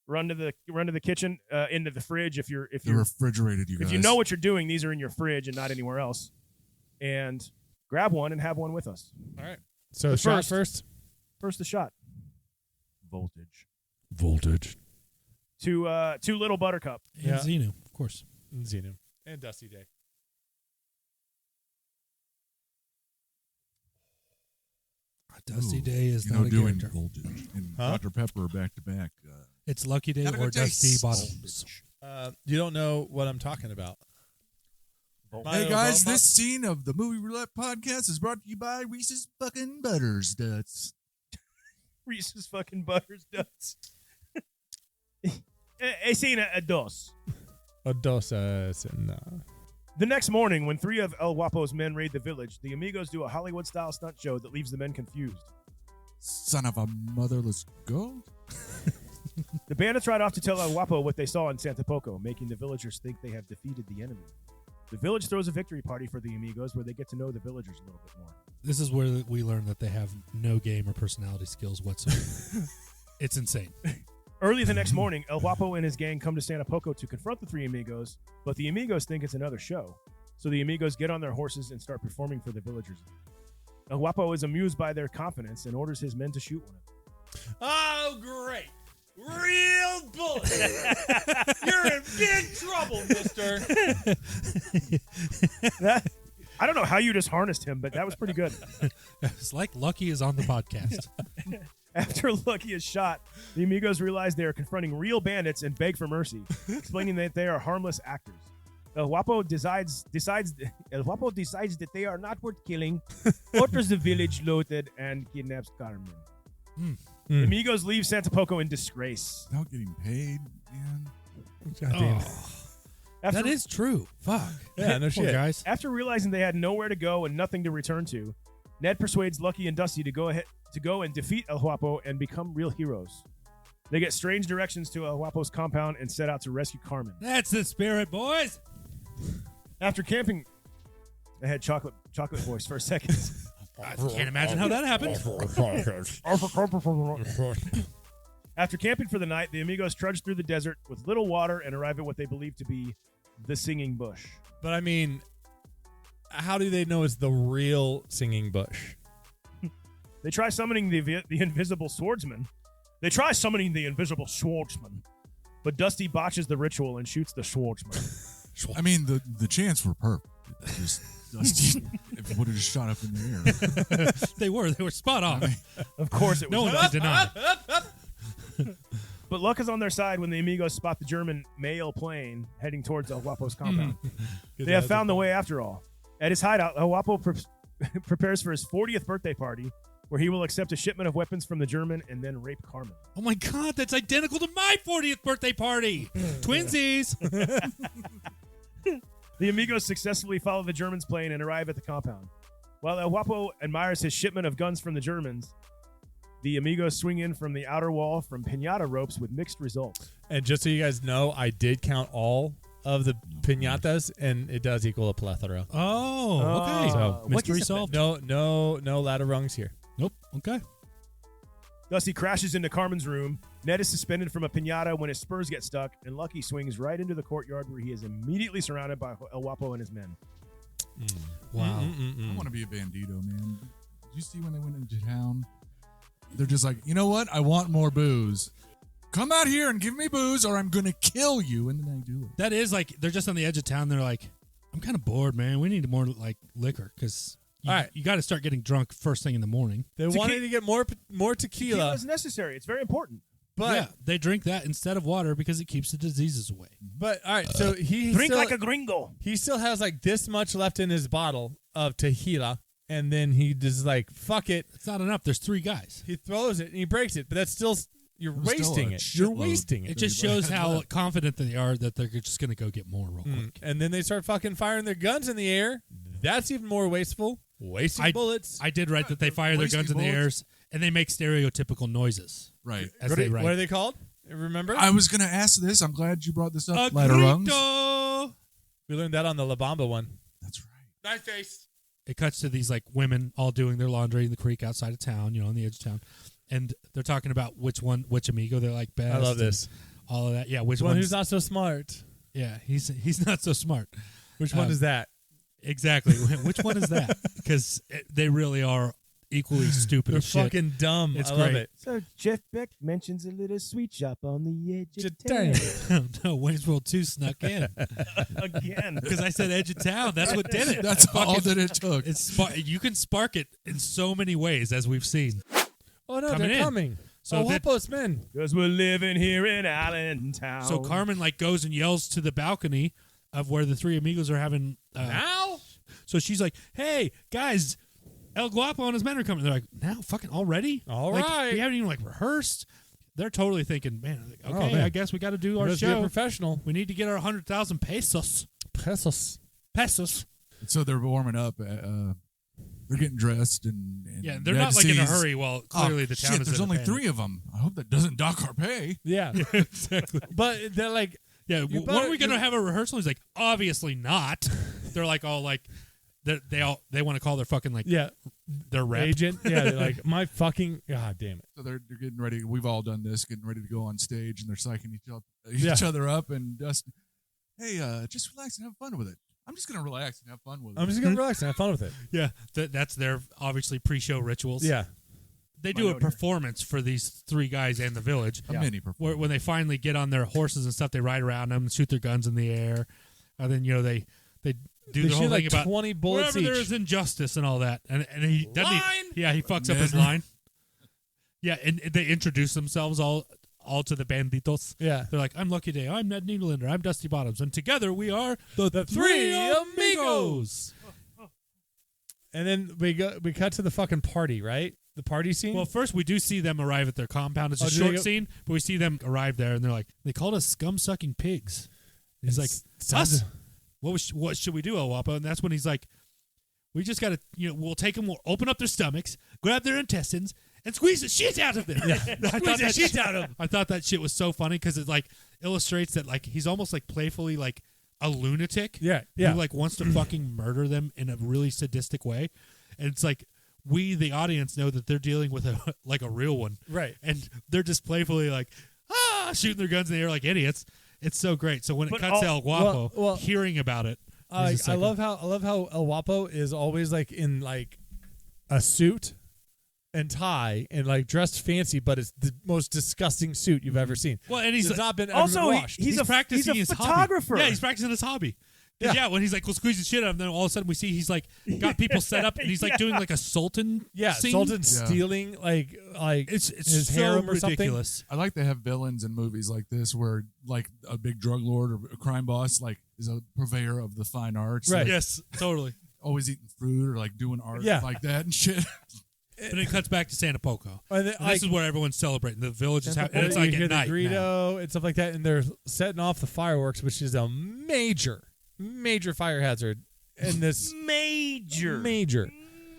run to the kitchen, into the fridge. If They're refrigerated, you guys. if you know what you're doing, these are in your fridge and not anywhere else. And grab one and have one with us. All right. So But shot first. First the shot. Voltage. To Little Buttercup. and Yeah. Xenu, of course. Xenu. And Dusty Day. Dusty Ooh, Day is you not know, a doing character. voltage and Huh? Dr. Pepper back to back. It's Lucky Day Gotta go or Dusty taste. Bottoms. You don't know what I'm talking about. Hey guys, this scene of the Movie Roulette podcast is brought to you by Reese's fucking Butters Nuts. Reese's fucking Butters Nuts. Escena a dos. A dos, no. The next morning, when 3 of El Guapo's men raid the village, the Amigos do a Hollywood-style stunt show that leaves the men confused. Son of a motherless goat. The bandits ride off to tell El Guapo what they saw in Santa Poco, making the villagers think they have defeated the enemy. The village throws a victory party for the Amigos where they get to know the villagers a little bit more. This is where we learn that they have no game or personality skills whatsoever. It's insane. Early the next morning, El Guapo and his gang come to Santa Poco to confront the 3 Amigos, but the Amigos think it's another show. So the Amigos get on their horses and start performing for the villagers. El Guapo is amused by their confidence and orders his men to shoot one of them. Oh, great. Real bullet. You're in big trouble, mister. I don't know how you just harnessed him, but that was pretty good. It's like Lucky is on the podcast. After Lucky is shot, the Amigos realize they are confronting real bandits and beg for mercy, explaining that they are harmless actors. El Guapo decides that they are not worth killing, orders the village looted, and kidnaps Carmen. The Amigos leave Santa Poco in disgrace. Without getting paid, man. Goddamn. That is true. Fuck. Yeah, no Poor shit. guys. After realizing they had nowhere to go and nothing to return to, Ned persuades Lucky and Dusty to go and defeat El Guapo and become real heroes. They get strange directions to El Guapo's compound and set out to rescue Carmen. That's the spirit, boys. After camping, I had chocolate voice for a second. I can't imagine how that happened. After camping for the night, the Amigos trudge through the desert with little water and arrive at what they believe to be the Singing Bush. But I mean, how do they know it's the real singing bush? They try summoning the invisible swordsman. But Dusty botches the ritual and shoots the swordsman. I mean, the chants were perfect. Just Dusty, if it would have just shot up in the air. They were spot on. Of course it was. No one can deny. But luck is on their side when the Amigos spot the German mail plane heading towards El Guapo's compound. They have found the way after all. At his hideout, El Guapo prepares for his 40th birthday party, where he will accept a shipment of weapons from the German and then rape Carmen. Oh my God, that's identical to my 40th birthday party. Twinsies. The Amigos successfully follow the Germans' plane and arrive at the compound. While El Guapo admires his shipment of guns from the Germans, the Amigos swing in from the outer wall from piñata ropes with mixed results. And just so you guys know, I did count all of the piñatas, and it does equal a plethora. Oh, okay. So mystery solved. No ladder rungs here. Nope. Okay. Dusty crashes into Carmen's room. Ned is suspended from a piñata when his spurs get stuck, and Lucky swings right into the courtyard where he is immediately surrounded by El Guapo and his men. Wow. I want to be a bandito, man. Did you see when they went into town? They're just like, you know what? I want more booze. Come out here and give me booze or I'm going to kill you. And then they do it. That is like, they're just on the edge of town. They're like, I'm kind of bored, man. We need more like liquor because you got to start getting drunk first thing in the morning. They wanted to get more tequila. Tequila is necessary. It's very important. But yeah, they drink that instead of water because it keeps the diseases away. But all right, so he drink still, like a gringo. He still has like this much left in his bottle of tequila, and then he just like, fuck it. It's not enough. There's 3 guys. He throws it and he breaks it, but that's still you're wasting it. You're wasting it. It just shows how confident they are that they're just going to go get more real quick. And then they start fucking firing their guns in the air. That's even more wasteful. Wasting bullets. I did write that they fire their guns in the air and they make stereotypical noises. Right. As they write. What are they called? Remember? I was going to ask this. I'm glad you brought this up. A Ladder rungs. grito! We learned that on the La Bamba one. That's right. Nice face. It cuts to these like women all doing their laundry in the creek outside of town, on the edge of town. And they're talking about which amigo they like best. I love this. All of that. Yeah, which one who's not so smart. Yeah, he's not so smart. Which one is that? Exactly. Which one is that? Because they really are equally stupid They're as shit. fucking dumb. It's I love great. it. So Jeff Beck mentions a little sweet shop on the edge of town. No, Wayne's World 2 snuck in. Again. Because I said edge of town. That's what did it. That's all that it took. You can spark it in so many ways, as we've seen. Oh, no, they're coming. So Guapo's men. Because we're living here in Allentown. So Carmen goes and yells to the balcony of where the 3 amigos are having Now? So she's like, hey, guys, El Guapo and his men are coming. They're like, now fucking already? All like, right. We haven't even like rehearsed. They're totally thinking, man, okay, Oh, man. I guess we got to do our Let's show. get professional. We need to get our 100,000 pesos. Pesos. So they're warming up. They're getting dressed and Yeah, they're not like in a hurry. Well, clearly the town shit, is there's in a only panic. 3 of them. I hope that doesn't dock our pay. Yeah. Exactly. But they're like, Yeah, You when better- are we going to have a rehearsal? He's like, obviously not. They're like all like, they want to call their fucking like yeah, their rep. agent. Yeah, they're like, my fucking, God damn it. So they're getting ready. We've all done this, getting ready to go on stage, and they're psyching each other up. And Dustin, hey, just relax and have fun with it. I'm just gonna relax and have fun with it. I'm just going to relax and have fun with it. Yeah, that's their obviously pre-show rituals. Yeah. They do a performance for these 3 guys and the village. a mini performance. When they finally get on their horses and stuff, they ride around them, shoot their guns in the air, and then they do They the whole shoot thing like about 20 bullets wherever there each. is injustice and all that. And he doesn't. Line? He fucks up his line. Yeah, and they introduce themselves all to the banditos. Yeah. They're like, I'm Lucky Day, I'm Ned Needlander, I'm Dusty Bottoms, and together we are the 3 Three Amigos. And then we cut to the fucking party, right? The party scene? Well, first we do see them arrive at their compound. It's a Oh, do they short go- scene, but we see them arrive there, and they're like, they called us scum-sucking pigs. And he's like, sounds- us? What should we do, El Guapo? And that's when he's like, we just got to, we'll take them, we'll open up their stomachs, grab their intestines, and squeeze the shit out of them. Squeeze the shit out of them. I thought that shit was so funny because it like illustrates that like he's almost like playfully like a lunatic. Yeah. Who like wants to fucking murder them in a really sadistic way. And it's like we, the audience, know that they're dealing with a like a real one. Right. And they're just playfully like, shooting their guns in the air like idiots. It's so great. So when it cuts to El Guapo, well, hearing about it, I he's just like, love how El Guapo is always like in like a suit and tie and like dressed fancy, but it's the most disgusting suit you've ever seen. well, and he's It's not been Also, ever washed. he's practicing a his photographer. hobby. Yeah, he's practicing his hobby. Yeah, when he's like, we'll squeeze the shit out of them, then all of a sudden we see he's like got people set up and he's like doing like a Sultan scene. Sultan stealing like it's his so harem or something. ridiculous. I like to have villains in movies like this where like a big drug lord or a crime boss like is a purveyor of the fine arts. Right. Like, Yes, totally. always eating fruit or like doing art Yeah. like that and shit. And it cuts back to Santa Poco. And then, And this is where everyone's celebrating. The village is happening. And it's you like hear at the night now. Greedo and stuff like that, and they're setting off the fireworks, which is a major fire hazard in this major.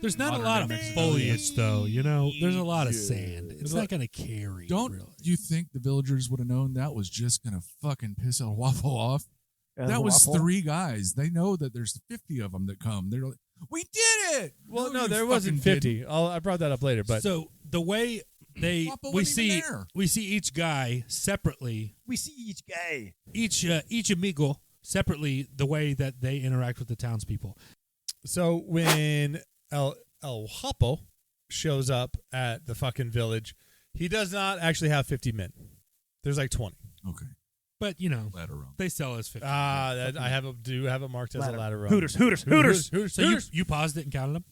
There's not a lot of foliage, though. There's a lot of sand. It's not going to carry. Don't really. you think the villagers would have known that was just gonna fucking piss El Guapo off? That was 3 guys. They know that there's 50 of them that come. They're like, we did it. Well, no, you there wasn't fucking 50. I brought that up later, but So the way we wasn't even there. see each guy separately, We see each guy. each amigo separately, the way that they interact with the townspeople. so when El Guapo shows up at the fucking village, he does not actually have 50 men. There's like 20. Okay. But Ladder run. they sell as 50. I do have it marked as a ladder run. Hooters. So you paused it and counted them.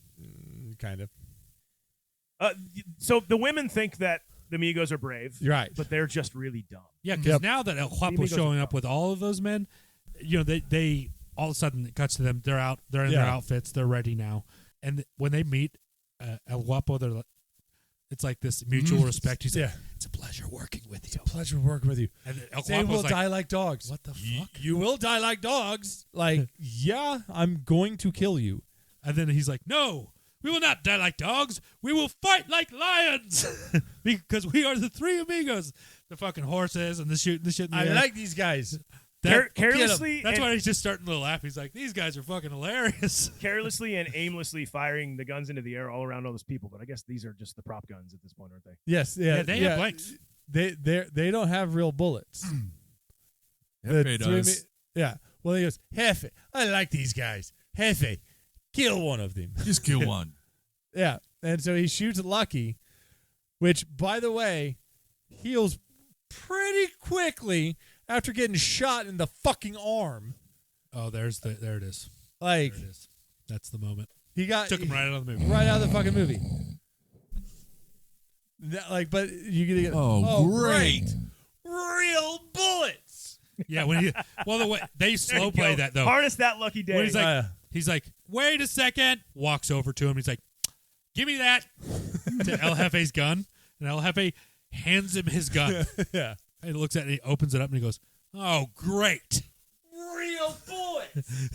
Kind of. So the women think that the Amigos are brave. You're right. But they're just really dumb. Yeah, because now that El Guapo's Amigos showing are up with all of those men, they all of a sudden it cuts to them. They're out. They're in their outfits. They're ready now. And when they meet El Guapo, they're like, it's like this mutual respect. He's like, it's a pleasure working with you. Pleasure working with you. And El They will Guapo's like, die like dogs. what the fuck? You will die like dogs. Like, yeah, I'm going to kill you. And then he's like, no, we will not die like dogs. We will fight like lions because we are the 3 Amigos. The fucking horses and the shit in the I air. like these guys. Carelessly. That's and, why he's just starting to laugh. He's like, these guys are fucking hilarious. carelessly and aimlessly firing the guns into the air all around all those people. But I guess these are just the prop guns at this point, aren't they? Yes, Yeah, they have blanks. They don't have real bullets. Jefe does. Yeah. Well, he goes, Jefe, I like these guys. Jefe, kill one of them. Just kill one. Yeah. And so he shoots Lucky, which, by the way, heals pretty quickly after getting shot in the fucking arm. Oh, there it is. Like, There it is. That's the moment. he got Took him right out of the movie. right out of the fucking movie. But you get Great. real bullets. Yeah, the way they slow play that though. Harness that Lucky Day. When he's like, He's like, wait a second. Walks over to him. He's like, give me that. To El Jefe's gun. And El Jefe hands him his gun. Yeah. And he looks at it, and he opens it up, and he goes, oh, great. Real bullets.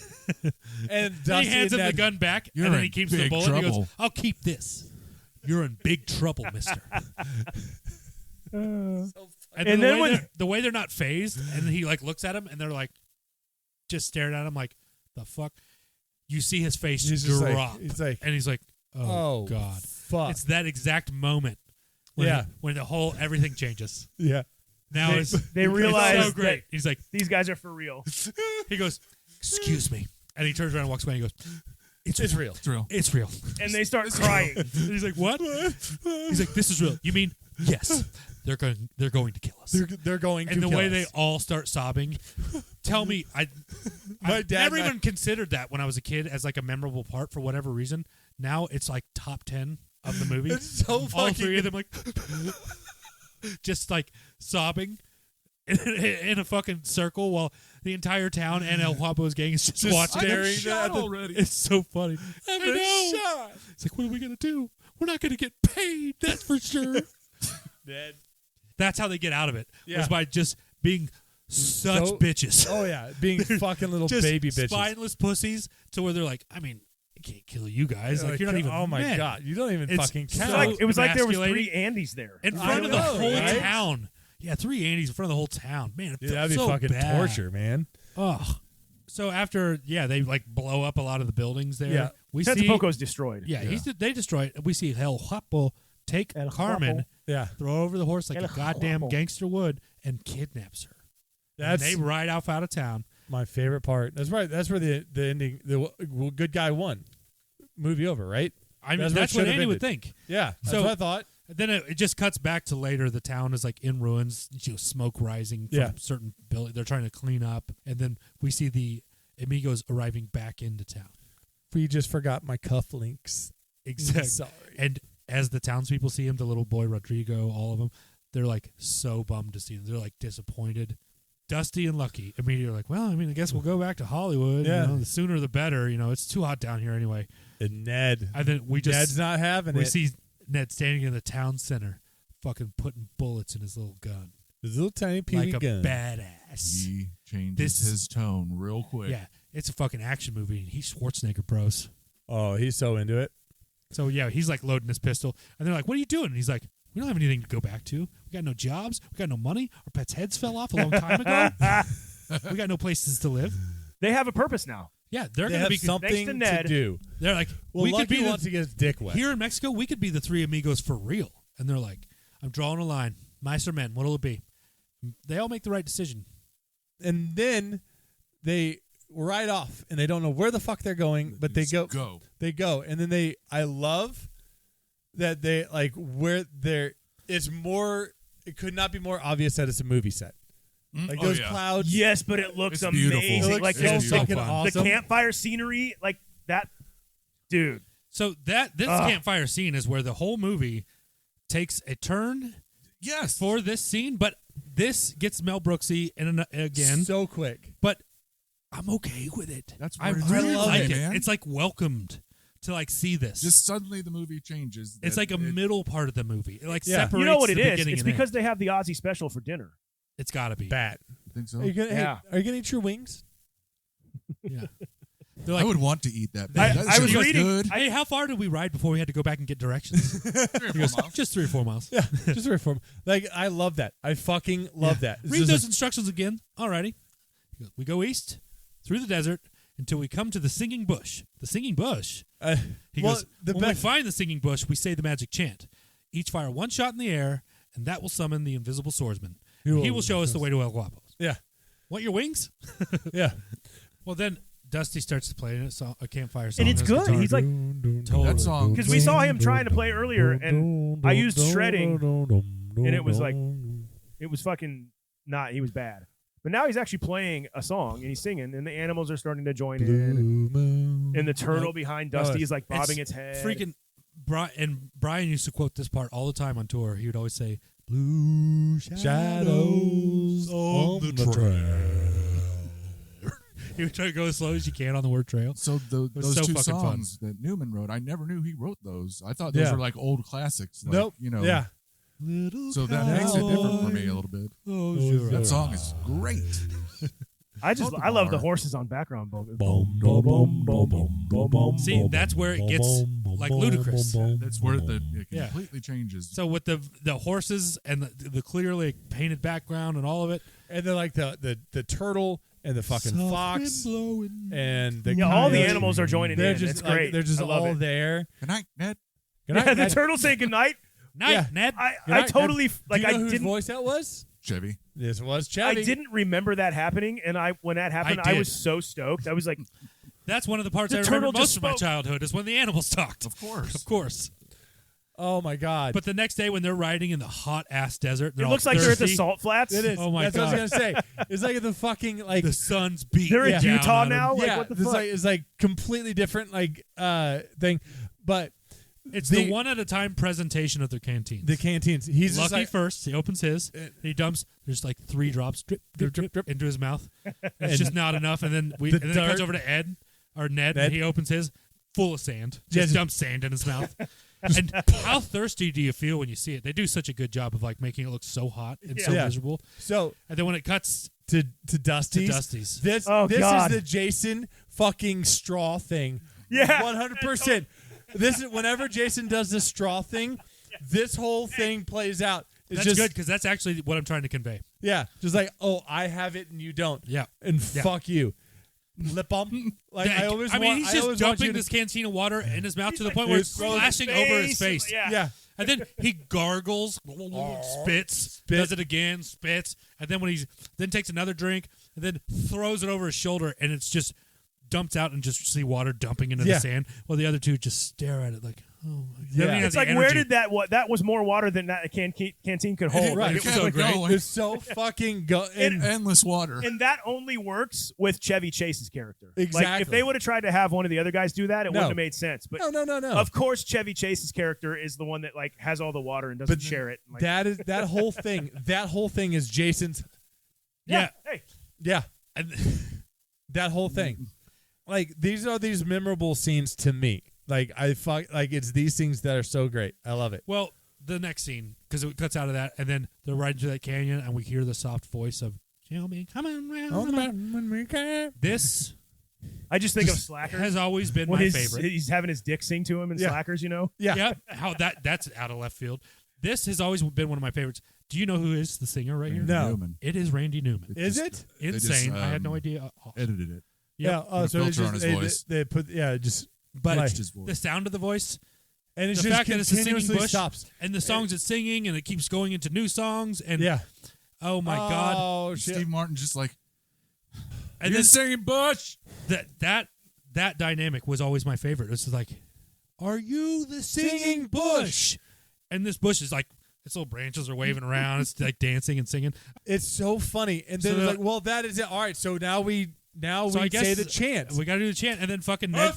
And he hands him the gun back, and then he keeps the bullet. And he goes, I'll keep this. You're in big trouble, mister. And then the way they're not phased, and he like looks at him, and they're like just staring at him like, the fuck? You see his face drop. And he's like, oh God. Fuck. It's that exact moment when, when the whole everything changes. Yeah. Now they realize it's so great. He's like, these guys are for real. He goes, excuse me. And he turns around and walks away and he goes, It's real. It's real. It's real. And they start crying. He's like, what? He's like, this is real. You mean, yes. They're going to kill us. They're going to kill us. And the way us. they all start sobbing. Tell me, I never even considered that when I was a kid as like a memorable part for whatever reason. Now it's like top 10 of the movie. It's so fucking all three of them like just like sobbing in a fucking circle while the entire town and El Guapo's gang is just watching. Staring at already. It's so funny. I know. Shot. It's like, what are we gonna do? We're not gonna get paid. That's for sure. Dead. That's how they get out of it. Yeah. Was by just being such bitches. Oh yeah, being fucking little just baby bitches, spineless pussies. To where they're like, I mean, I can't kill you guys. Like, you're not even. Oh my men. God, you don't even fucking count. It was like there was emasculating. 3 Andys there In front of the whole right? town. Yeah, 3 Andys in front of the whole town. Man, it Dude, felt that'd be so fucking bad. torture, man. Oh. So after, they like blow up a lot of the buildings there. Yeah. We see Tetzapolco's destroyed. Yeah, they destroy it. We see El Guapo take Carmen, throw over the horse like a goddamn gangster would, and kidnaps her. And they ride off out of town. My favorite part. That's right. That's where the ending, the good guy won. Movie over, right? I mean, that's what Andy would think. Yeah, that's what I thought. Then it just cuts back to later. The town is like in ruins. Smoke rising from certain buildings. They're trying to clean up, and then we see the Amigos arriving back into town. We just forgot my cufflinks. Exactly. Sorry. And as the townspeople see him, the little boy Rodrigo, all of them, they're like so bummed to see him. They're like disappointed. Dusty and Lucky immediately are like, well, I mean, I guess we'll go back to Hollywood. Yeah. The sooner the better. It's too hot down here anyway. And Ned. And then Ned's not having it. We see Ned standing in the town center, fucking putting bullets in his little gun. His little tiny puny like a gun. badass. He changes his tone real quick. Yeah, it's a fucking action movie, and he's Schwarzenegger bros. Oh, he's so into it. So, he's like loading his pistol, and they're like, what are you doing? And he's like, we don't have anything to go back to. We got no jobs. We got no money. Our pets' heads fell off a long time ago. We got no places to live. They have a purpose now. Yeah, they're They going have to be something to Ned. do. They're like, Well, we Lucky could be wants to get his dick wet. here in Mexico. We could be the 3 Amigos for real. And they're like, I'm drawing a line. Mice or men? What'll it be? They all make the right decision. And then they ride off, and they don't know where the fuck they're going, but they go. They go, and then I love that they like where they're. It's more. It could not be more obvious that it's a movie set. Like those clouds. Yes, but it looks It's beautiful. amazing. It looks like so the, fucking the awesome. campfire scenery, like that, dude. So this campfire scene is where the whole movie takes a turn. Yes. For this scene, but this gets Mel Brooksy again so quick. But I'm okay with it. That's I what it's really all like about, it. man. It's like welcomed to like see this. Just suddenly the movie changes. It's like a middle part of the movie. It like separates. You know what it the is? beginning It's and because end. they have the Aussie special for dinner. It's got to be Bat. I think so. Are you gonna? Yeah. Hey, are you gonna eat your wings? Yeah. I would want to eat that. I That was shit looks reading- Good. Hey, how far did we ride before we had to go back and get directions? 3 or 4 He goes, miles. just 3 or 4 miles. Yeah, just reform. Like I love that. I fucking love that. It's Read just those like- instructions again. Alrighty. He goes, we go east through the desert until we come to the singing bush. The singing bush. He well, goes, the when we best. find the singing bush, we say the magic chant. Each fire 1 shot in the air, and that will summon the invisible swordsman. He will show us the way to El Guapos. Yeah, Want your wings? yeah. Well, then Dusty starts to play a campfire song. And it's on his good. guitar. He's like, Totally. That song. because we saw him trying to play earlier, and I used shredding, and it was like, it was fucking not. He was bad. But now he's actually playing a song, and he's singing, and the animals are starting to join in. And the turtle behind Dusty is like bobbing its head. Freaking Brian used to quote this part all the time on tour. He would always say, "Blue shadows on the trail." He would try to go as slow as you can on the word trail. So those so two fucking fun. songs that Newman wrote, I never knew he wrote those. I thought those were like old classics. Like, Nope. You know. Yeah. So that makes it different for me a little bit. That song is great. I love the horses on background vocals. See, that's where it gets like ludicrous. That's where it completely changes. So with the horses and the clearly painted background and all of it, and then like the turtle and the fucking fox and the all the animals are joining they're in. Just, it's great. They're just I love all it. there. Good night, Ned. Good night, The Ned. turtle say goodnight. Night, Ned. I totally like. Do you know I whose didn't. voice that was? Chevy. This was I Chevy. didn't remember that happening, and when that happened, I did. was so stoked. I was like, That's one of the parts The I remember turtle most just of my spoke. childhood is when the animals talked. Of course. Of course. Oh my god! But the next day when they're riding in the hot ass desert, it looks like they're at the thirsty. salt flats. It is. Oh my That's God. what I was gonna say. It's like the fucking like The sun's beating. They're in down Utah on them. now. Like, yeah. what the this fuck? It's like completely different thing, but It's the one at a time presentation of their canteens. the canteens. He's just Lucky like, first, he opens his. He dumps. There's like 3 drops, drip, drip, drip, drip, into his mouth. It's just not enough. And then The and then it goes dirt- over to Ned, Ned. and he opens his full of sand. Yeah, Just just- dumps sand in his mouth. And how thirsty do you feel when you see it? They do such a good job of like making it look so hot and so Yeah. miserable. so And then when it cuts to Dusty's. to Dusty's, This Oh, this God. is the Jason fucking straw thing. Yeah. 100%. This is whenever Jason does this straw thing, this whole thing plays out. It's that's just good because that's actually what I'm trying to convey. yeah, just like oh, I have it and you don't. Yeah. And Yeah. fuck you. Lip bump. Like I always mean, want, he's I just always want dumping you to- this canteen of water in his mouth to the like point where it's throws splashing over his face. Yeah. Yeah. And then he gargles, spits, does it again, spits, and then when then takes another drink and then throws it over his shoulder, and it's just dumped out and just see water dumping into Yeah. the sand. While the other two just stare at it like, oh my god. Yeah. Then he has It's the like where energy. did that was more water than that canteen could hold. Right. Like, It it was was so like, great. It's so fucking and Endless water. and that only works with Chevy Chase's character. Like if Exactly. they would have tried to have one of the other guys do that, it No. wouldn't have made sense. But no. of course, Chevy Chase's character is the one that like has all the water and doesn't But share it. Like, that is that whole thing. That whole thing is Jason's. yeah. Hey, Yeah. And That whole thing. Like these are these memorable scenes to me. Like it's these things that are so great. I love it. well, the next scene, because it cuts out of that, and then they're riding through that canyon, and we hear the soft voice of Shelby, come on round. This I just think of Slackers. has always been when my his- favorite. He's having his dick sing to him in Yeah. Slackers, you know? Yeah. Yeah, how that's out of left field. This has always been one of my favorites. Do you know who is the singer right here? No. Newman. It is Randy Newman. Is just- it? They just, Insane. I had no idea. Edited it. Yeah. Oh, Put a so it's filter on just his voice. they put just But like, Pitched his voice. the sound of the voice, and it's the just fact that it's a singing continuously bush, stops. and the songs it's singing, and it keeps going into new songs, and Yeah. oh my god, Oh shit. Steve Martin just like, and you're then singing Bush. that dynamic was always my favorite. It's just like, are you the singing bush? And this bush is like, its little branches are waving around. It's like dancing and singing. It's so funny. And then So it's the- like, well, that is it. All right, so now we So I guess say the chant. We got to do the chant, and then fucking Ned.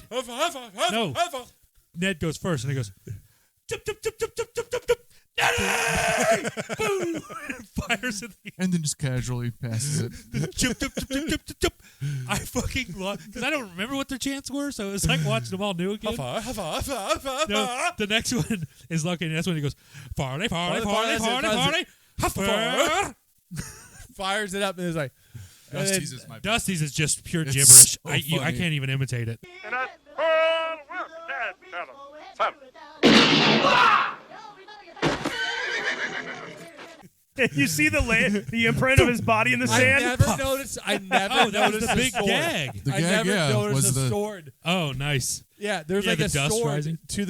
No. Ned goes first, and he goes, "Tup, tup, tup, tup, tup, tup, tup, tup. Daddy!" Boom! Fires at the And then just casually passes it. Chup, chup, chup, chup, chup, chup, chup. I fucking love because I don't remember what their chants were, so it's like watching them all new again. No, the next one is Lucky, and that's when he goes, "Farley, farley, farley, farley, farley, huffer." Fires it up and it's like Dusty's is my Dusty's is just pure It's gibberish. so I funny. can't even imitate it. You see the imprint of his body in the I sand? never noticed. I never Oh, that was noticed the big sword. gag. The I gag, never yeah, noticed was a the sword. Oh, nice. Yeah, there's Yeah, like the a dust sword rising. to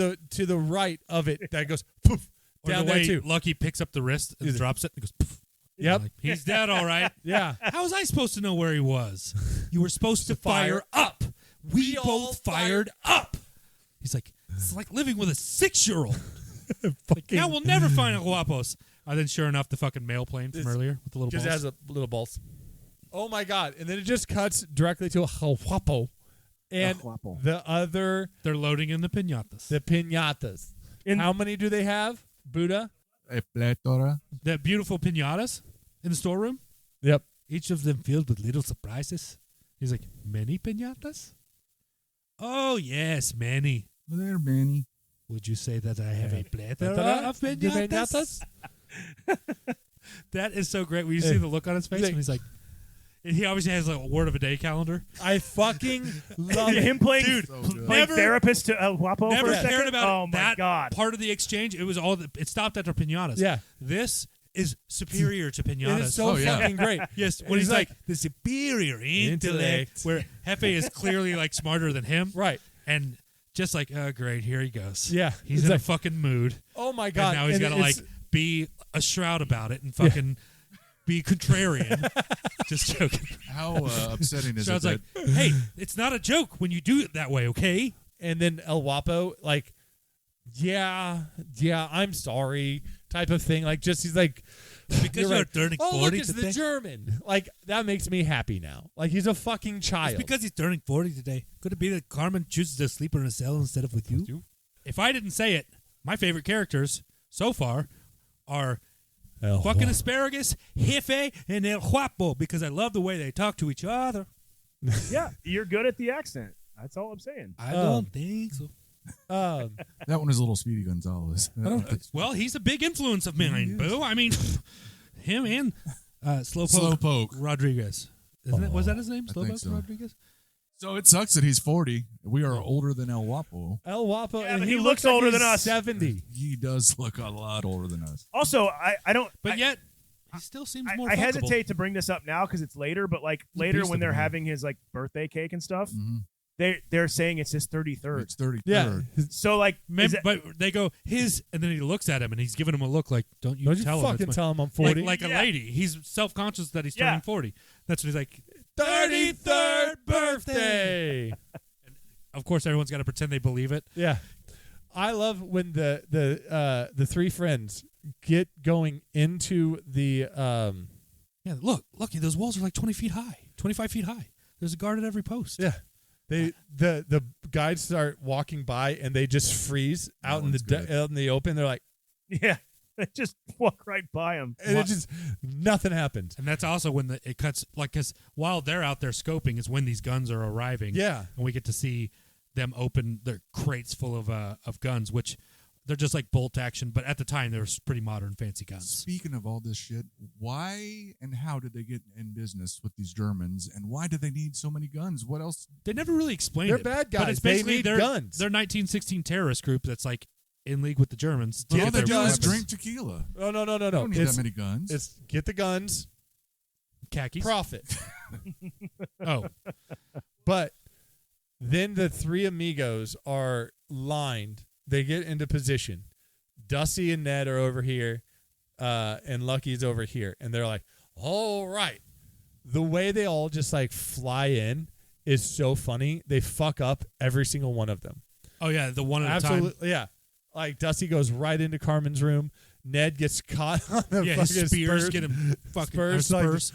the right of it that goes poof Or down the there way too. Lucky picks up the wrist and drops it and goes, poof. Yep. Like, he's dead, all right. Yeah. How was I supposed to know where he was? You were supposed to fire up. We both fired up. He's like, it's like living with a 6-year-old. Like, now we'll never find a Guapos. And then, sure enough, the fucking mail plane from earlier with the little Just balls. has a little balls. Oh my god! And then it just cuts directly to a Huapo, and the other They're loading in the pinatas. the pinatas. How many do they have, Buddah? A plethora. That beautiful pinatas in the storeroom. Yep. Each of them filled with little surprises. He's like, many piñatas? Oh, yes, many. There, Manny. Would you say that I have a plethora of piñatas? That is so great. When you see the look on his face when he's like, he obviously has like a word of a day calendar. I fucking love him playing, playing never- therapist to El Guapo for Never a second. cared about oh my that god! part of the exchange. It was it stopped after piñatas. Yeah. This is superior to piñatas. It is so fucking great. Yes, And when he's he's like, like, the superior intellect, where Hefe is clearly like smarter than him. Right. And just like, oh, great, here he goes. Yeah. He's It's in like, a fucking mood. oh my God. And now he's got to like be a shroud about it and fucking be contrarian. Just joking. How upsetting is Shroud's it like, hey, it's not a joke when you do it that way, okay? And then El Guapo, like, yeah, I'm sorry, type of thing. Like, just he's like, Because you're turning 40 oh, look, it's today. the German. Like, that makes me happy now. Like, he's a fucking child. It's because he's turning 40 today. Could it be that Carmen chooses to sleep in a cell instead of with you? If I didn't say it, my favorite characters so far are fucking asparagus, Jefe, and El Guapo, because I love the way they talk to each other. Yeah, you're good at the accent. That's all I'm saying. I don't think so. That one is a little Speedy Gonzalez. Well, he's a big influence of mine, boo. I mean, him and Slowpoke Rodriguez. Isn't it? Was that his name? I think Slowpoke so. Rodriguez? So it sucks that he's 40. We are older than El Guapo. El Guapo, Yeah, and but he he looks looks older like than he's us. 70. He does look a lot older than us. Also, I don't. But yet, he still seems more I fuckable. hesitate to bring this up now because it's later, but like later beast when of they're a man. having his like birthday cake and stuff, Mm-hmm. they're saying it's his 33rd. It's 33rd. Yeah. So like, But they go his, and then he looks at him, and he's giving him a look like, "Don't you tell him?" fucking it's tell him I'm 40. Like a Yeah. lady. He's self-conscious that he's Yeah. turning 40. That's what he's like. 33rd birthday. Of course, everyone's got to pretend they believe it. Yeah. I love when the three friends get going into the Yeah, look, those walls are like 20 feet high, 25 feet high. There's a guard at every post. yeah. The guides start walking by and they just freeze out in out in the open. They're like, yeah, they just walk right by him. and it just nothing happens. And that's also when it cuts, like, because while they're out there scoping is when these guns are arriving. Yeah. And we get to see them open their crates full of guns, which they're just like bolt action, but at the time they were pretty modern, fancy guns. Speaking of all this shit, why and how did they get in business with these Germans, and why do they need so many guns? What else? They never really explained They're it. bad But guys. it's They basically need their guns. Their 1916 terrorist group that's like in league with the Germans. to All get they their do is weapons. drink tequila. Oh no. They don't need that many guns. It's get the guns, khakis. profit. Oh, But then the three amigos are lined. They get into position. Dusty and Ned are over here, and Lucky's over here. And they're like, all right. The way they all just like fly in is so funny. They fuck up every single one of them. oh yeah, the one at a time. Absolutely. Yeah. Like Dusty goes right into Carmen's room. Ned gets caught on the Yeah, fucking his spears spurs. get him fucking Spurs, spurs.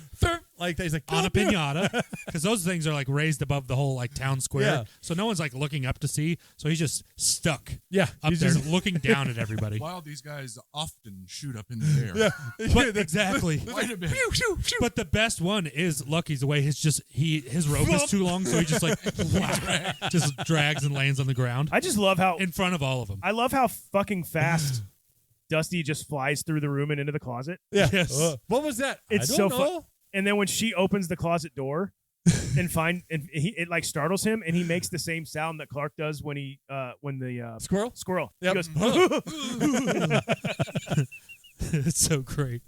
Like he's like On a "Don't do it." pinata, because those things are like raised above the whole like town square, Yeah. so no one's like looking up to see. So he's just stuck Yeah, up he's there, just- looking down at everybody. While these guys often shoot up in the air. Yeah, But exactly. Wait a minute. But the best one is Lucky's the way his rope is too long, so he just like just drags and lands on the ground I just love how in front of all of them. I love how fucking fast Dusty just flies through the room and into the closet. Yeah. Yes. What was that? It's I so don't fun. know. And then when she opens the closet door and it like startles him, and he makes the same sound that Clark does when the Squirrel? He Yep. goes, It's so great,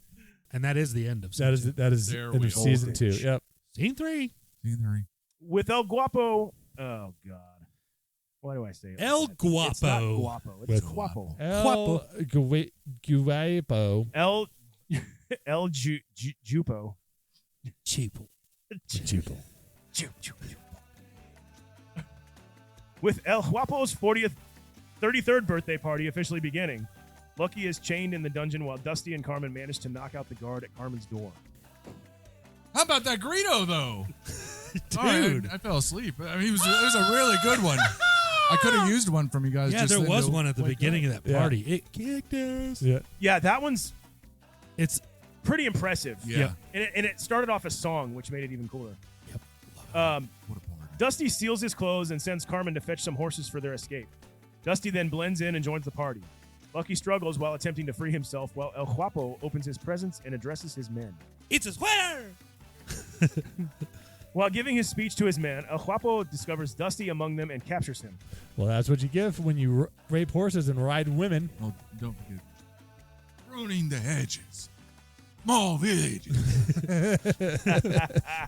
and that is the end of That is There in we season go. 2. Yep. scene 3. Scene 3. with El Guapo. Oh God, why do I say it? El like that? It's not Guapo. Guapo. It's With- Guapo. El Guapo. El Jupo. Cheapo. With El Guapo's 33rd birthday party officially beginning, Lucky is chained in the dungeon while Dusty and Carmen manage to knock out the guard at Carmen's door. How about that Greedo, though? Dude. I fell asleep. I mean, it was a really good one. I could have used one from you guys. Yeah, just there then was to one at the wake beginning up. of that party. It kicked ass. Yeah. Yeah, that one's It's pretty impressive. Yeah. And it started off a song, which made it even cooler. Dusty steals his clothes and sends Carmen to fetch some horses for their escape. Dusty then blends in and joins the party. Lucky struggles while attempting to free himself, while El Guapo opens his presents and addresses his men. It's a sweater! While giving his speech to his men, El Guapo discovers Dusty among them and captures him. Well, that's what you give when you rape horses and ride women. Oh, don't forget. Pruning the hedges. Small villages.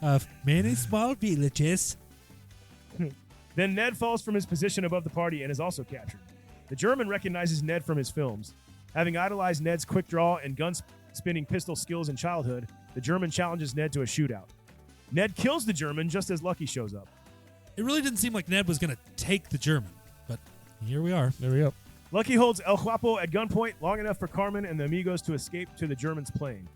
Of many small villages. Then Ned falls from his position above the party and is also captured. The German recognizes Ned from his films. Having idolized Ned's quick draw and gun-spinning pistol skills in childhood, the German challenges Ned to a shootout. Ned kills the German just as Lucky shows up. It really didn't seem like Ned was going to take the German, but here we are. There we go. Lucky holds El Guapo at gunpoint long enough for Carmen and the Amigos to escape to the German's plane.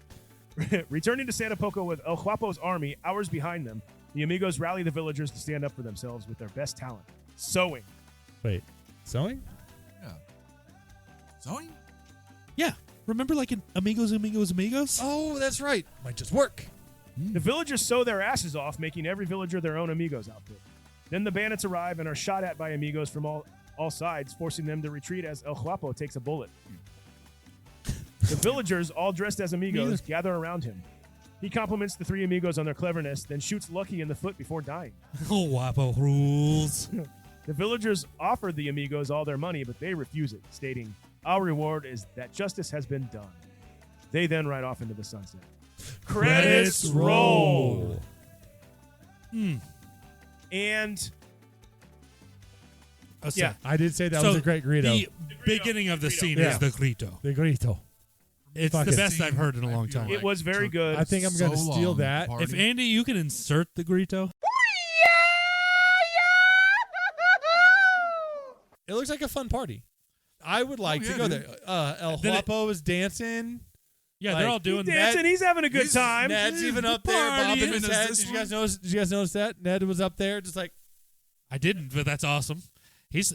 Returning to Santa Poco with El Guapo's army hours behind them, the Amigos rally the villagers to stand up for themselves with their best talent, sewing. Wait, sewing? Yeah. Sewing? Yeah. Remember like in Amigos? Oh, that's right. Might just work. The villagers sew their asses off, making every villager their own Amigos outfit. Then the bandits arrive and are shot at by Amigos from all sides, forcing them to retreat as El Guapo takes a bullet. The villagers, all dressed as Amigos, gather around him. He compliments the three Amigos on their cleverness, then shoots Lucky in the foot before dying. Oh, Guapo rules. The villagers offer the Amigos all their money, but they refuse it, stating, "Our reward is that justice has been done." They then ride off into the sunset. Credits roll. And yeah, I did say that was a great grito. The beginning of the scene is the grito. The grito. It's the best I've heard in a long time. it was very good. I think I'm going to steal that. If Andy, you can insert the grito. It looks like a fun party. I would like to go there. El Guapo is dancing. Yeah, they're all doing dancing. He's having a good time. Ned's even up there bobbing his head. Did you guys notice that? Ned was up there just like... I didn't, but that's awesome. He's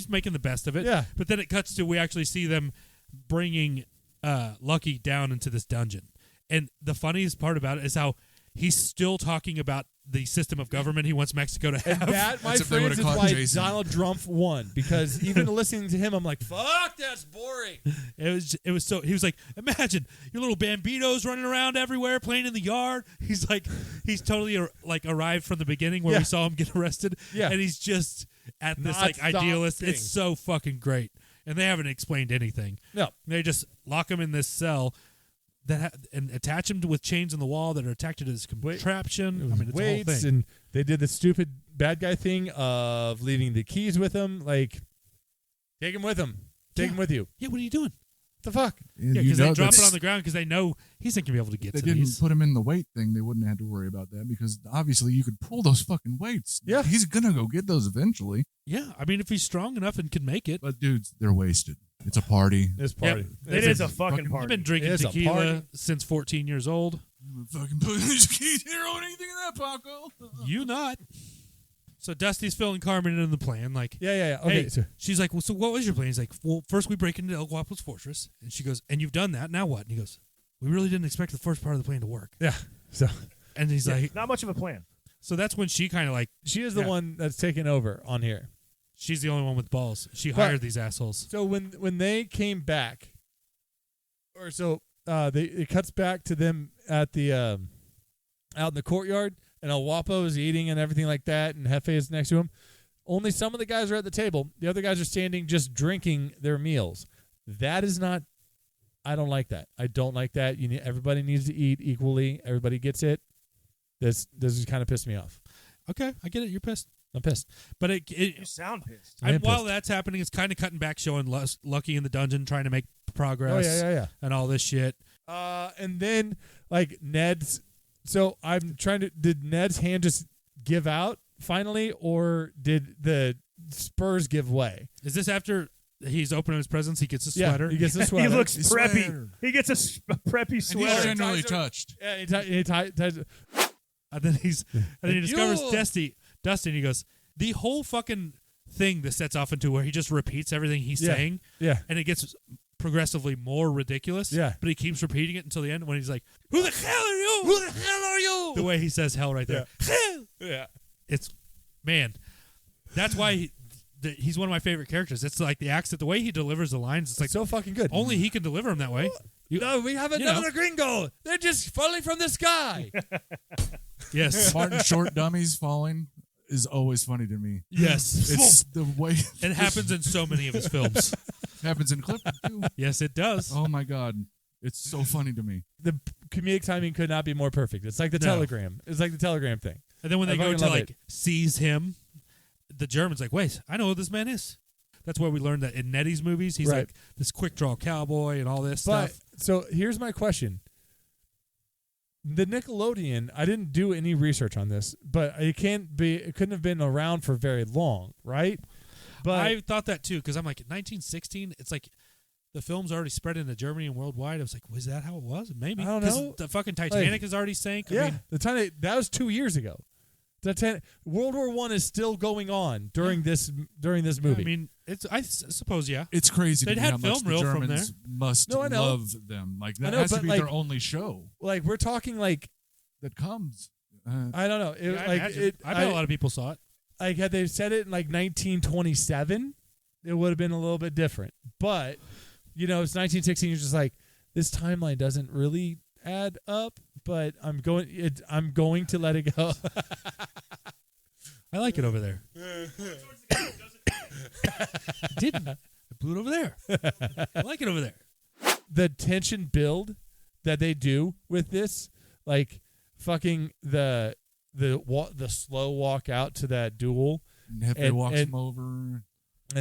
making the best of it. Yeah. But then it cuts to we actually see them bringing Lucky down into this dungeon. And the funniest part about it is how he's still talking about the system of government he wants Mexico to have. And that, my friends, is why Donald Trump won. Because even listening to him, I'm like, fuck, that's boring. It was so. He was like, imagine your little bambinos running around everywhere, playing in the yard. He's like, he's totally arrived from the beginning where we saw him get arrested. Yeah. And he's just at this Not idealist. stopping. It's so fucking great. And they haven't explained anything. No. They just lock him in this cell and attach him with chains in the wall that are attached to this contraption. I mean, it's a whole thing. And they did the stupid bad guy thing of leaving the keys with him. Like, take him with him. Take him with you. Yeah, what are you doing? What the fuck? Yeah, because they drop it on the ground because they know he's not going to be able to get They to didn't these. put him in the weight thing. They wouldn't have to worry about that because obviously you could pull those fucking weights. Yeah. He's going to go get those eventually. Yeah, I mean, if he's strong enough and can make it. But, dudes, they're wasted. It's a party. This party. Yeah, it is a fucking party. I've been drinking It's a tequila party. since 14 years old. Fucking put these keys here on anything in that, Paco. You not. So Dusty's filling Carmen in the plan. Like, Yeah. Okay. hey, she's like, well, so what was your plan? He's like, well, first we break into El Guapo's fortress. And she goes, and you've done that. Now what? And he goes, we really didn't expect the first part of the plan to work. Yeah. So And he's like, not much of a plan. so that's when she kind of like, she is the one that's taking over on here. she's the only one with balls. She But- hired these assholes. So when they came back, or so it cuts back to them at the out in the courtyard, and El Guapo is eating and everything like that, and Jefe is next to him. Only some of the guys are at the table. The other guys are standing just drinking their meals. That is not. I don't like that. I don't like that. Everybody needs to eat equally. Everybody gets it. This is kind of pissed me off. Okay, I get it. You're pissed. I'm pissed. But You sound pissed. I am while pissed. that's happening, it's kind of cutting back, showing Lucky in the dungeon trying to make progress. Oh yeah. And all this shit. And then like Ned's. So I'm trying to. Did Ned's hand just give out finally, or did the spurs give way? Is this after he's opening his presents? He gets a Yeah, sweater. he gets a sweater. He looks His preppy. sweater. He gets a preppy And he's sweater. generally touched. Yeah, he ties. And then he discovers Yo! Dusty, and he goes, the whole fucking thing that sets off into where he just repeats everything he's saying. Yeah. And it gets progressively more ridiculous. Yeah. But he keeps repeating it until the end when he's like, who the hell are you? Who the hell are you? The way he says hell right there. Hell. Yeah. It's, man, that's why he's one of my favorite characters. It's like the accent, the way he delivers the lines. It's like so fucking good. Only he can deliver them that way. No, we have another gringo. They're just falling from the sky. Yes. Martin Short dummies falling is always funny to me. Yes. It's the way it happens in so many of his films. Happens in Clifford too. Yes, it does. Oh my God. It's so funny to me. The comedic timing could not be more perfect. It's like the telegram. It's like the telegram thing. And then when they I go fucking to love like it. seize him, the German's like, wait, I know who this man is. That's where we learned that in Nettie's movies, he's Right. like this quick draw cowboy and all this But stuff. so here's my question. The Nickelodeon, I didn't do any research on this, but it couldn't have been around for very long, right? But I thought that too, because I'm like, in 1916, it's like the film's already spread into Germany and worldwide. I was like, was that how it was? Maybe. I don't 'Cause know. The fucking Titanic is already sank. yeah, I mean, the time that was 2 years ago. World War I is still going on during this movie. I mean, I suppose, yeah. It's crazy to They'd me had how much film the reel from Germans must No, I know. love them. Like that I know, has to but, be like- their only show like we're talking like that comes. I don't know. It, Yeah, I like imagine. it, I bet a lot of people saw it. Like had they said it in like 1927, it would have been a little bit different. But it's 1916. You're just like, this timeline doesn't really add up. But I'm going to let it go. I like it over there. Didn't. I blew it over there. I like it over there. The tension build that they do with this, like fucking the slow walk out to that duel, And Hefe walks him over. and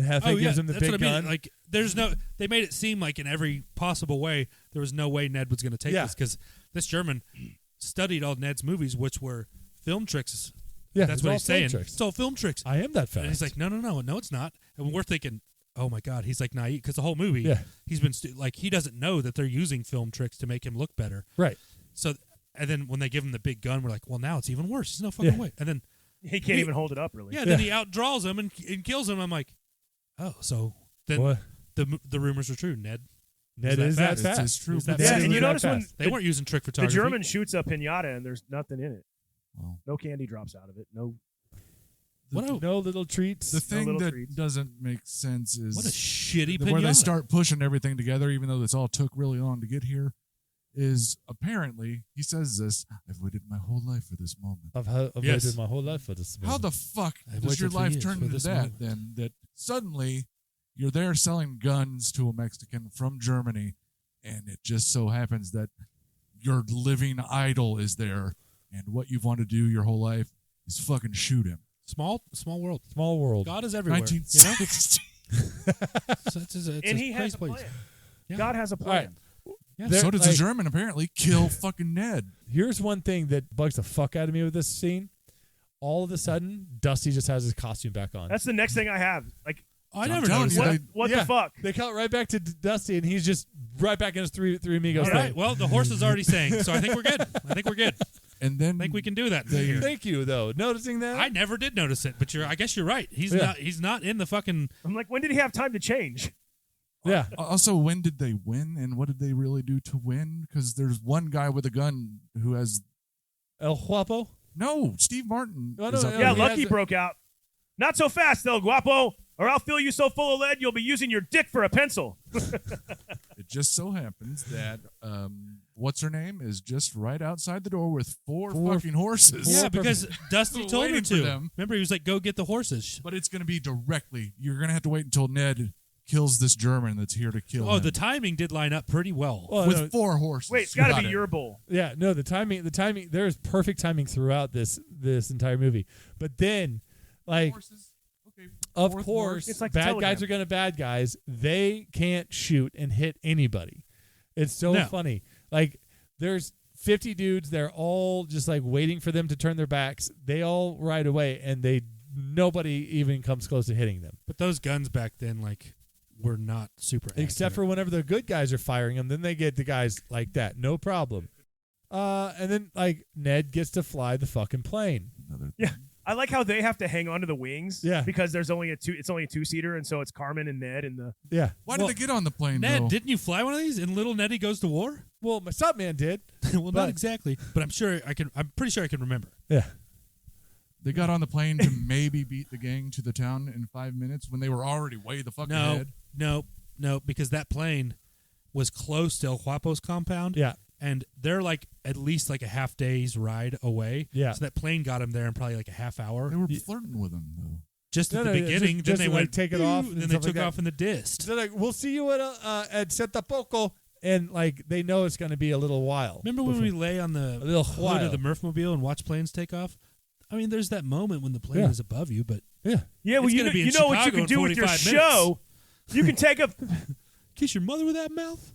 Hefe gives him the that's big what I mean. gun. Like, they made it seem like in every possible way there was no way Ned was going to take Yeah. this, because this German studied all Ned's movies, which were film tricks. Yeah, that's it's what all he's film saying. tricks. It's all film tricks. I am that fast. And he's like, no, it's not. And we're thinking, oh my God, he's like naive, because the whole movie, Yeah. he's been he doesn't know that they're using film tricks to make him look better. Right. So, and then when they give him the big gun, we're like, well, now it's even worse. There's no fucking way. And then He can't even hold it up, really. yeah, then he outdraws him and kills him. I'm like, oh, so then What? the rumors are true. Ned is that fast. fast. It's true. He's that Ned Yeah, fast. and you that notice when fast. They weren't using trick the photography. German shoots a pinata and there's nothing in it. Well, No candy drops out of it. No. No little treats. the thing little that treats. doesn't make sense is What a shitty where they pinata. start pushing everything together, even though this all took really long to get here. Is apparently he says this. I've waited my whole life for this moment. I've Yes. waited my whole life for this. How the fuck I've does your waited for life years turn for into this that? moment. Then that suddenly you're there selling guns to a Mexican from Germany, and it just so happens that your living idol is there, and what you've wanted to do your whole life is fucking shoot him. Small world. Small world. God is everywhere. 1960. So it's And a he has crazy a place. plan. Yeah. God has a All right. plan. Yeah. There- So does like- the German apparently kill fucking Ned. Here's one thing that bugs the fuck out of me with this scene. All of a sudden, Dusty just has his costume back on. That's the next thing I have. Like, Oh, I I'm never telling noticed you, that. they- what Yeah. the fuck? They cut right back to Dusty, and he's just right back in his three amigos All thing. right. Well, the horse is already saying, so I think we're good. I think And then I think we can do that. They- Thank you, though. Noticing that? I never did notice it, but I guess you're right. He's Yeah. not. He's not in the fucking. I'm like, when did he have time to change? yeah. Also, when did they win, and what did they really do to win? Because there's one guy with a gun who has El Guapo? no. Steve Martin. No, is no, up no, Yeah, there. he Lucky has a- broke out. Not so fast, El Guapo, or I'll fill you so full of lead you'll be using your dick for a pencil. It just so happens that what's her name is just right outside the door with four fucking horses. Yeah, because Dusty told her Waiting for to. them. Remember, he was like, "Go get the horses." But it's going to be directly. You're going to have to wait until Ned kills this German that's here to kill Oh, him. the timing did line up pretty well. Well, with no, 4 horses. Wait, it's got to Got be it. your bull. yeah, no, the timing, there's perfect timing throughout this entire movie. But then, like, Horses. Okay. of Fourth course, horse. It's like the bad telegram. guys are going to bad guys. They can't shoot and hit anybody. It's so No. funny. Like, there's 50 dudes. They're all just like waiting for them to turn their backs. They all ride away, and nobody even comes close to hitting them. But those guns back then, like, were not super. Except for whenever the good guys are firing them, then they get the guys like that. No problem. And then, like, Ned gets to fly the fucking plane. Yeah. I like how they have to hang on to the wings. Yeah. Because it's only a 2-seater, and so it's Carmen and Ned and the. Yeah. Why did they get on the plane, Ned, though? didn't you fly one of these in Little Nettie Goes to War? Well, my stuntman did. Well, But- not exactly, but I'm pretty sure I can remember. Yeah. They got on the plane to maybe beat the gang to the town in 5 minutes when they were already way the fuck ahead. No, because that plane was close to El Guapo's compound. Yeah. And they're like at least like a half day's ride away. Yeah. So that plane got them there in probably like a half hour. They were flirting with him, though. Just at No, the no, beginning. just then to, they like, went take it off and and then they stuff took like that. off in the dist. So like, we'll see you at Setapoco, and like they know it's going to be a little while. Remember when we lay on the little hood while. of the Murphmobile and watch planes take off? I mean, there's that moment when the plane Yeah. is above you, but Yeah. Yeah, well, It's you gonna know, be in you know what you Chicago can in do with your 45 minutes. show. You can take a. kiss your mother with that mouth.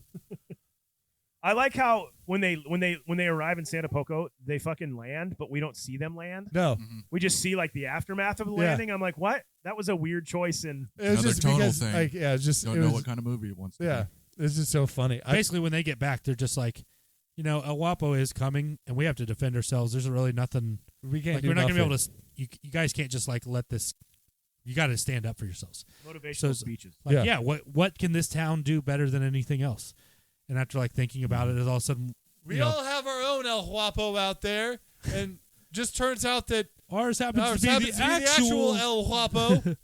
I like how when they arrive in Santa Poco, they fucking land, but we don't see them land. No, We just see like the aftermath of the Yeah. landing. I'm like, what? That was a weird choice. And it was Another just tonal because, thing. like, yeah, it's just Don't it know was, what kind of movie it wants to Yeah, it's just so funny. Basically, when they get back, they're just like, El Guapo is coming, and we have to defend ourselves. There's really nothing. We can't. Like, do we're not nothing. gonna be able to. You guys can't just like let this. You got to stand up for yourselves. motivational it's speeches. Like, Yeah. what can this town do better than anything else? And after like thinking about it, all of a sudden, We all have our own El Guapo out there, and just turns out that ours happens to be happens the to be actual. El Guapo.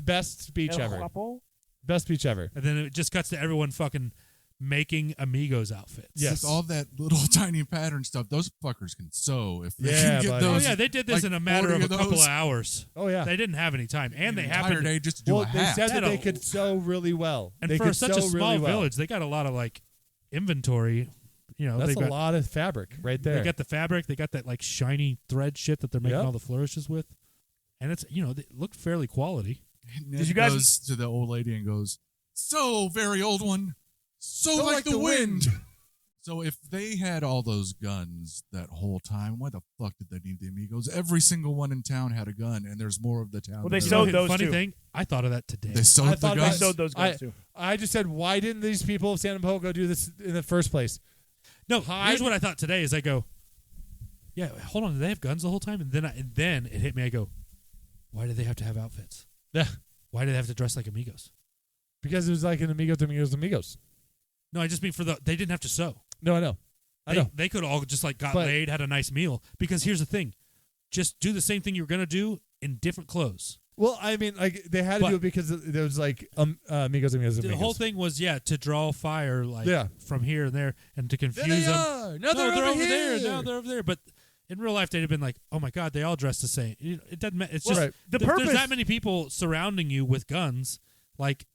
Best speech El ever. Guapo? Best speech ever. And then it just cuts to everyone fucking making Amigos outfits. Yes. Just all that little tiny pattern stuff. Those fuckers can sew if they Yeah, can get buddy. Oh those. yeah, they did this like in a matter 40 of a couple those of hours. Oh yeah. They didn't have any time, and in they an entire happened. day just to do Well, a they hat. said that That'll- they could sew really well. And they for could such sew a small really well. village, they got a lot of like inventory. That's they've a got, lot of fabric right there. They got the fabric. They got that like shiny thread shit that they're making Yep. all the flourishes with, and it's they look fairly quality. Ned Did you guys- goes to the old lady and goes, "So very old one, so like the wind." So if they had all those guns that whole time, why the fuck did they need the Amigos? Every single one in town had a gun, and there's more of the town. Well, than they there sewed are. those Funny too. thing, I thought of that today. They sewed I the thought They guns. sewed those guns too. I just said, why didn't these people of Santa Poco do this in the first place? No, here's what I thought today is I go, yeah, hold on, do they have guns the whole time? And then it hit me. I go, why do they have to have outfits? Yeah. Why do they have to dress like Amigos? Because it was like an Amigos. No, I just mean they didn't have to sew. No, I know. They could all just like got But- laid, had a nice meal. Because here's the thing, just do the same thing you were gonna do in different clothes. Well, I mean, like they had to But- do it because there was like Amigos. The whole thing was to draw fire like Yeah. from here and there and to confuse There they them. are. Now No, they're over there. here. Now they're over there. But in real life, they'd have been like, "Oh my God, they all dress the same." It doesn't matter. It's Well, just right. The there's purpose- that many people surrounding you with guns. Like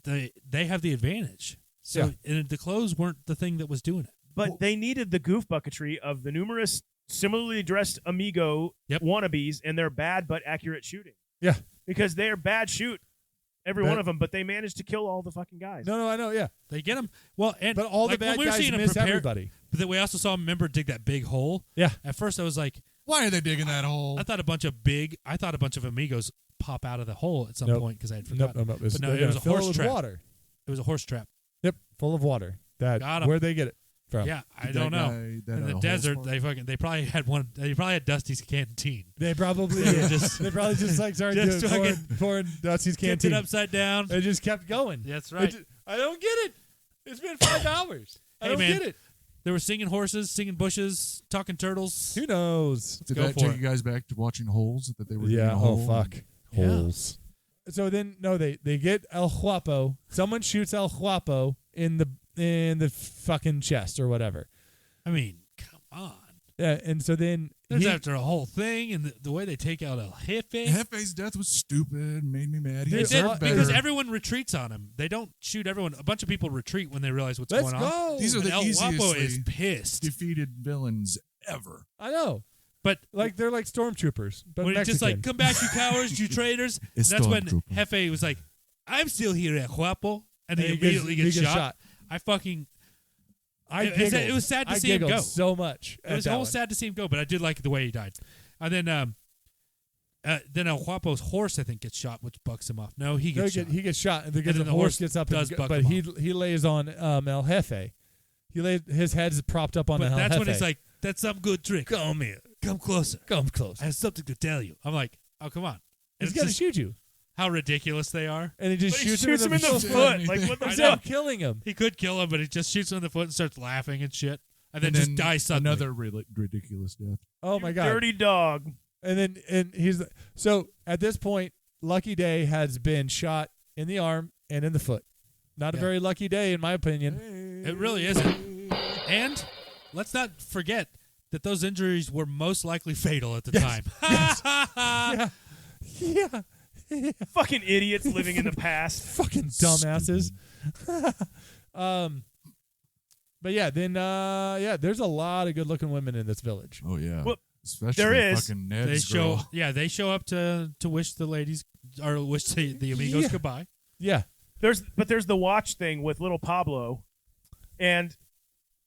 they have the advantage. So and the clothes weren't the thing that was doing it. But they needed the goof bucketry of the numerous similarly dressed Amigo wannabes and their bad but accurate shooting. Yeah. Because they're bad shoot, every But- one of them, but they managed to kill all the fucking guys. No, I know. Yeah, They get them. Well, and but all like, the when bad we were guys seeing them miss prepare- everybody. But then we also saw them, remember, dig that big hole. Yeah. At first, I was like, Why are they digging that hole? I thought a bunch of Amigos pop out of the hole at some Nope. point because I had Nope, forgotten. nope. But no, They're it was gonna a fill it horse with trap. water. It was a horse trap. Yep, full of water. Got 'em. Where'd they get it from? Yeah, I Did don't that know. guy that In had the a desert, hole they probably had one. They probably had Dusty's canteen. They probably They just- they probably just like started just doing fucking pouring Dusty's Tipped canteen. it upside down. It just kept going. That's right. I don't get it. It's been 5 hours. I Hey, don't man. get it. They were singing horses, singing bushes, talking turtles. Who knows? Did Go that for take it. you guys back to watching Holes? That they were Yeah. digging a hole? Oh fuck. Yeah. Holes. So then they get El Guapo. Someone shoots El Guapo in the fucking chest or whatever. I mean, come on. Yeah, and so then There's after a whole thing, and the way they take out El Jefe. Hefe's death was stupid. Made me mad. He They did, deserved better. because everyone retreats on him. They don't shoot everyone. A bunch of people retreat when they realize what's Let's going on. go. These are And the El Guapo is easiest pissed. defeated villains ever. I know. But Like they're like stormtroopers, but when it's Mexican. just like, come back, you cowards, you traitors. And It's that's when stormtrooper. Jefe was like, I'm still here at Guapo. And he And immediately he gets gets shot. shot. I fucking. I it- giggled. it was sad to I see him giggled go. so much. It was almost sad to see him go, but I did like the way he died. And then El Guapo's horse, I think, gets shot, which bucks him off. No, he gets shot. He gets shot, and And the then the horse horse gets up, does and, buck but him he lays on El Jefe. His head's propped up on But El that's Jefe. when he's like, that's some good trick. Come here. Come closer. "Come close." I have something to tell you. I'm like, oh, come on. And He's it's gonna just shoot you, how ridiculous they are. and he just But he shoots him in the foot. foot. Like, what the I Instead know. of killing him. He could kill him, but he just shoots him in the foot and starts laughing and shit. and then just die suddenly. Another ridiculous death. Oh my God. Dirty dog. And he's so at this point, Lucky Day has been shot in the arm and in the foot. Not a very lucky day, in my opinion. It really isn't. And let's not forget that those injuries were most likely fatal at the time. Yeah. Fucking idiots living in the past. Fucking dumbasses. But yeah, then there's a lot of good-looking women in this village. Oh yeah. Well, especially there is. fucking Ned's girl. They show up to wish the ladies or wish the amigos goodbye. Yeah. There's the watch thing with little Pablo, and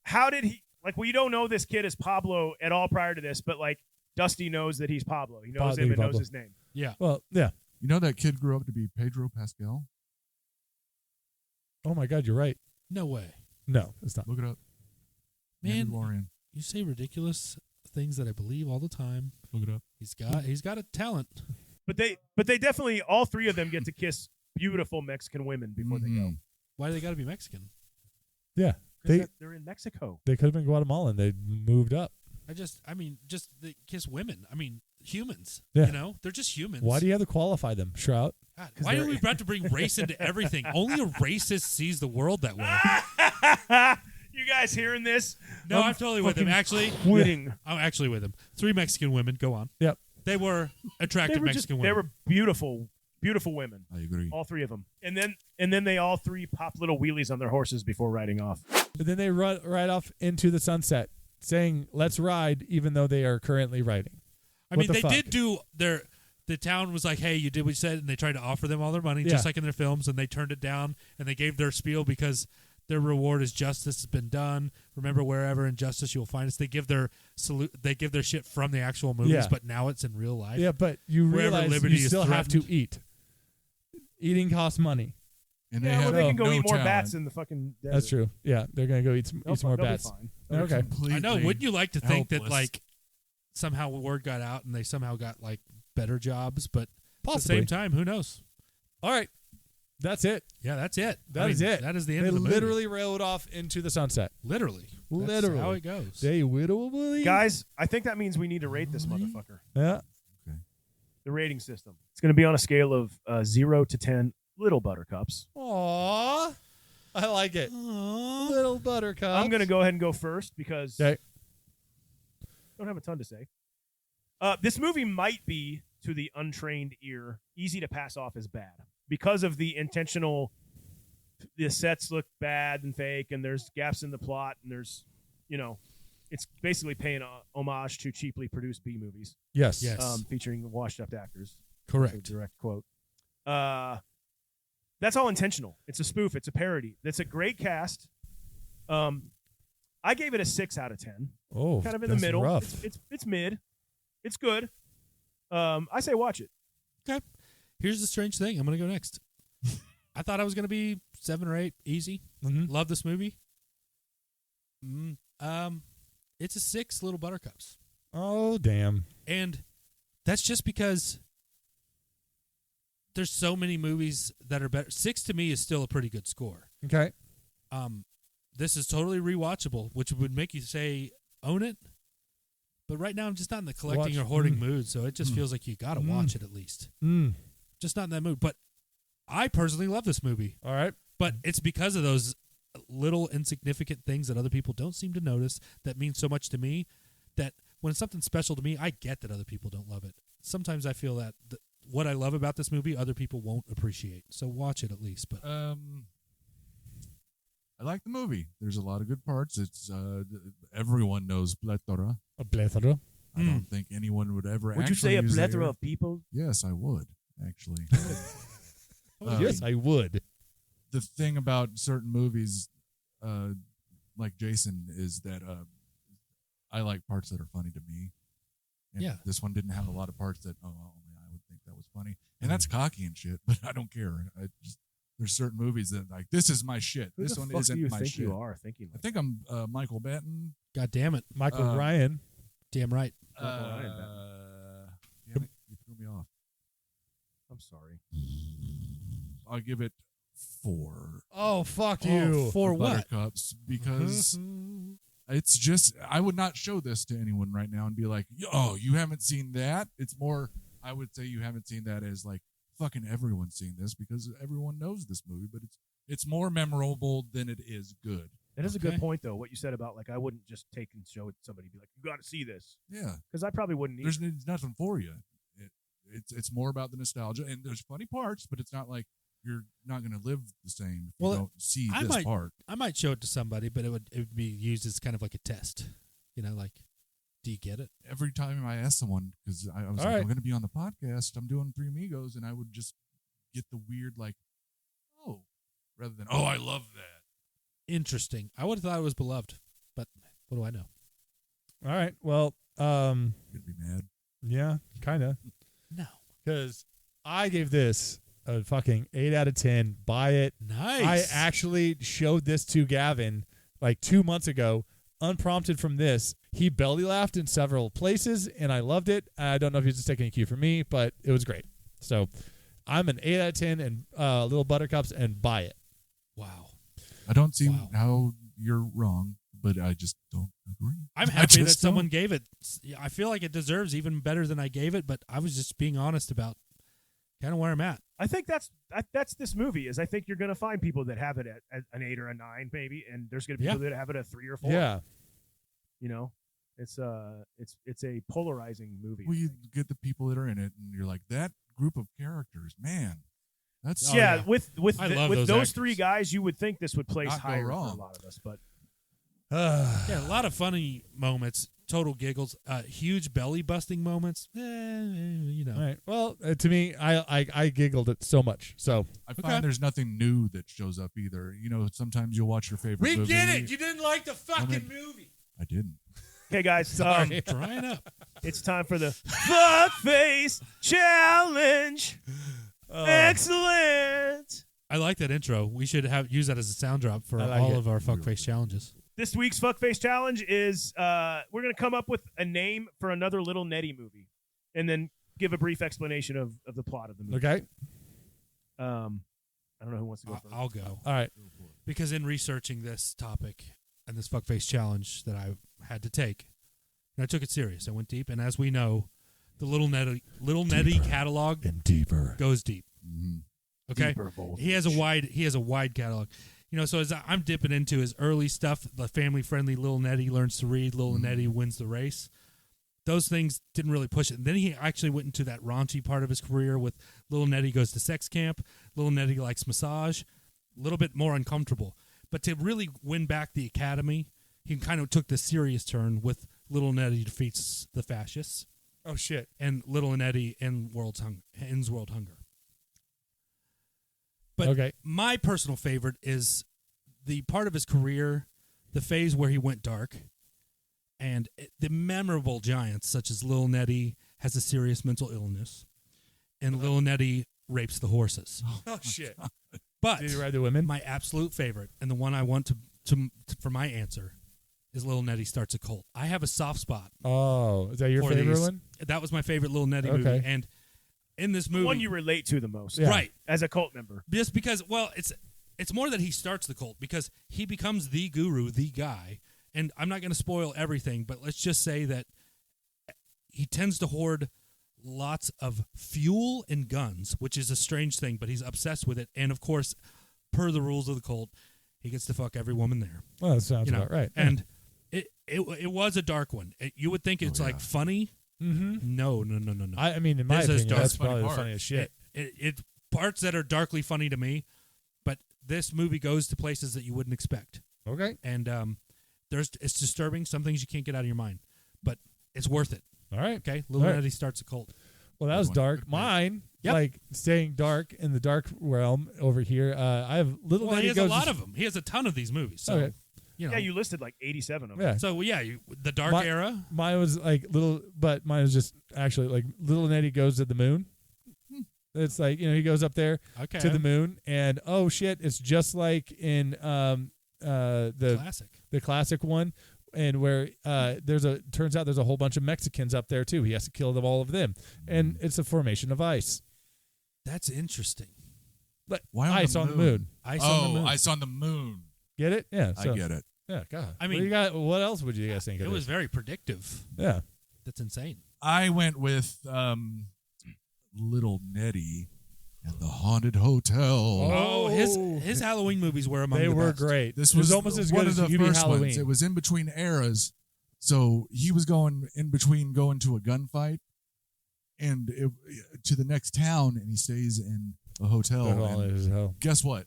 how did he we don't know this kid is Pablo at all prior to this, but like Dusty knows that he's Pablo. He knows him and knows his name. Yeah. Well, yeah. You know that kid grew up to be Pedro Pascal? Oh my God, you're right. No way. No, it's not. Look it up. Man, Mandalorian. you say ridiculous things that I believe all the time. Look it up. He's got a talent. But they definitely, all three of them get to kiss beautiful Mexican women before they go. Why do they got to be Mexican? Yeah. They're in Mexico. They could have been Guatemalan. They moved up. Just they kiss women. I mean, humans. Yeah. You know, they're just humans. Why do you have to qualify them, Shroud? God, why do we have to bring race into everything? Only a racist sees the world that way. You guys hearing this? No, I'm totally with him. Actually, quitting. I'm actually with him. 3 Mexican women. Go on. Yep. They were attractive Mexican women. They were beautiful, beautiful women. I agree. All three of them. And then they all three pop little wheelies on their horses before riding off. But then they ride off into the sunset, saying, "Let's ride," even though they are currently riding. I mean, they did do their. The town was like, "Hey, you did what you said," and they tried to offer them all their money, just like in their films, and they turned it down, and they gave their spiel because their reward is justice has been done. Remember, wherever injustice you will find us. They give their shit from the actual movies, but now it's in real life. Yeah, but you realize you still have to eat. Eating costs money. And they can go eat more talent. bats in the fucking desert. That's true. Yeah, they're gonna go eat some more they'll be bats. fine. Okay. I know. Wouldn't you like to think that helpless. somehow word got out and they somehow got better jobs, but Possibly. at the same time, who knows? All right. That's it. Yeah, that's it. That is it. That is the end They of the movie. literally rode off into the sunset. Literally. Literally. That's how it goes. They literally. Guys, I think that means we need to rate this motherfucker. Yeah. The rating system. It's going to be on a scale of 0 to 10 little buttercups. Aww. I like it. Aww. Little buttercup. I'm going to go ahead and go first because I don't have a ton to say. This movie might be, to the untrained ear, easy to pass off as bad because of the intentional. The sets look bad and fake, and there's gaps in the plot, and there's, it's basically paying homage to cheaply produced B movies. Yes. Featuring washed-up actors. Correct. That's a direct quote. That's all intentional. It's a spoof. It's a parody. That's a great cast. I gave it a 6 out of 10. Oh, kind of in the that's middle. rough. It's mid. It's good. I say watch it. Okay. Here's the strange thing. I'm going to go next. I thought I was going to be 7 or 8, easy. Mm-hmm. Love this movie. It's a 6 little buttercups. Oh, damn. And that's just because there's so many movies that are better. 6 to me is still a pretty good score. Okay. This is totally rewatchable, which would make you say own it. But right now I'm just not in the collecting or hoarding mood, so it just feels like you got to watch it at least. Just not in that mood. But I personally love this movie. All right. But it's because of those little insignificant things that other people don't seem to notice that mean so much to me, that when it's something special to me, I get that other people don't love it. Sometimes I feel that what I love about this movie, other people won't appreciate. So watch it at least. But I like the movie. There's a lot of good parts. It's everyone knows plethora. A plethora. I don't think anyone would ever. Would you say a use that plethora word. of people? Yes, I would actually. Yes, I would. The thing about certain movies, like Jason, is that I like parts that are funny to me. And Yeah. This one didn't have a lot of parts that I would think that was funny, and that's cocky and shit. But I don't care. There's certain movies that this is my shit. Who This the one fuck isn't do you my think shit. you are thinking? I think I'm Michael Benton. God damn it. Michael Ryan. Damn right. Damn it, you threw me off. I'm sorry. I'll give it 4. Oh, fuck you. For what? Buttercups, because It's just, I would not show this to anyone right now and be like, oh, you haven't seen that? It's more, I would say you haven't seen that as like, fucking everyone's seen this because everyone knows this movie, but it's more memorable than it is good. That is a good point, though, what you said about, like, I wouldn't just take and show it to somebody and be like, you got to see this. Yeah. Because I probably wouldn't either. There's nothing for you. It's more about the nostalgia, and there's funny parts, but it's not like you're not going to live the same if you don't see this part. I might show it to somebody, but it would be used as kind of like a test. You know, like, do you get it? Every time I ask someone, because I was I'm going to be on the podcast, I'm doing Three Amigos, and I would just get the weird, like, oh, rather than, oh, I love that. Interesting. I would have thought it was beloved, but what do I know? All right. Well, you'd be mad. Yeah, kind of. No. Because I gave this a fucking 8 out of 10. Buy it. Nice. I actually showed this to Gavin like 2 months ago, unprompted from this. He belly laughed in several places, and I loved it. I don't know if he's just taking a cue from me, but it was great. So I'm an 8 out of 10 and little buttercups, and buy it. Wow. I don't see how you're wrong, but I just don't agree. I'm happy that someone gave it. I feel like it deserves even better than I gave it, but I was just being honest about kind of where I'm at. I think that's this movie is I think you're going to find people that have it at an 8 or a 9 maybe, and there's going to be people that have it at 3 or 4. Yeah. You know, it's a polarizing movie. Well, you get the people that are in it, and you're like, that group of characters, man. That's with those actors. 3 guys, you would think this would place Not go higher for wrong. a lot of us, but Yeah, a lot of funny moments, total giggles, huge belly busting moments. You know. All right. Well, to me, I giggled it so much. So I find there's nothing new that shows up either. You know, sometimes you'll watch your favorite movie. We get it. You didn't like the fucking movie. I didn't. Okay, guys, Drying up. it's time for the Fuck Face Challenge. Excellent. I like that intro. We should use that as a sound drop for all of our fuckface challenges. This week's Fuckface Challenge is we're going to come up with a name for another Little Nettie movie and then give a brief explanation of the plot of the movie. Okay. I don't know who wants to go first. I'll go. All right. Because in researching this topic and this Fuckface Challenge that I had to take, and I took it serious. I went deep, and as we know, the Little Nettie catalog and deeper goes deep. Mm-hmm. Okay, Deeper voltage. he has a wide catalog. You know, so as I'm dipping into his early stuff, the family-friendly Little Nettie learns to read, Little Nettie wins the race. Those things didn't really push it. And then he actually went into that raunchy part of his career with Little Nettie goes to sex camp, Little Nettie likes massage, a little bit more uncomfortable. But to really win back the Academy, he kind of took the serious turn with Little Nettie defeats the fascists. Oh, shit. And Little Nettie ends world hunger. But Okay. my personal favorite is the part of his career, the phase where he went dark, and the memorable giants such as Little Nettie has a serious mental illness, and Little Nettie rapes the horses. Oh, shit. But Did he ride the women? my absolute favorite, and the one I want to for my answer, is Little Nettie starts a cult. I have a soft spot. Oh, is that your for favorite these. one? That was my favorite Little Nettie movie, Okay. and in this The movie, one you relate to the most. Yeah. right? As a cult member. Just because, well, it's more that he starts the cult because he becomes the guru, the guy. And I'm not going to spoil everything, but let's just say that he tends to hoard lots of fuel and guns, which is a strange thing, but he's obsessed with it. And of course, per the rules of the cult, he gets to fuck every woman there. Well, that sounds about right. And it was a dark one. You would think it's like funny. Mm-hmm. No. I mean, in my There's a opinion, dark that's funny probably the part. funniest shit. It parts that are darkly funny to me, but this movie goes to places that you wouldn't expect. Okay. And it's disturbing. Some things you can't get out of your mind, but it's worth it. All right. Okay, Little All right. Nettie starts a cult. Well, that was Good one. dark. Good pick. Mine, Yep. like staying dark in the dark realm over here. I have Little Well, Nettie he has a goes. lot of them. He has a ton of these movies. So, Okay. you know. Yeah, you listed like 87 of them. Yeah. So yeah, the dark My- era. Mine was like but mine was just actually like Little Nettie goes to the moon. It's like, he goes up there Okay. to the moon, and oh shit, it's just like in the Classic. classic one, and where turns out there's a whole bunch of Mexicans up there too. He has to kill them, all of them, and it's a formation of ice. That's interesting. But Why on ice the on the moon? moon. Ice on the moon. Ice on the moon. Get it? Yeah. I So get it. Yeah, God. I mean, what else would you guys think of it this? was very predictive. Yeah. That's insane. I went with Little Nettie and the Haunted Hotel. Oh, his Halloween movies were among They the were best. great. This It was was almost as one good of as the Hubie first Halloween. ones. It was in between eras, so he was going in between going to a gunfight and to the next town, and he stays in a hotel. And guess what?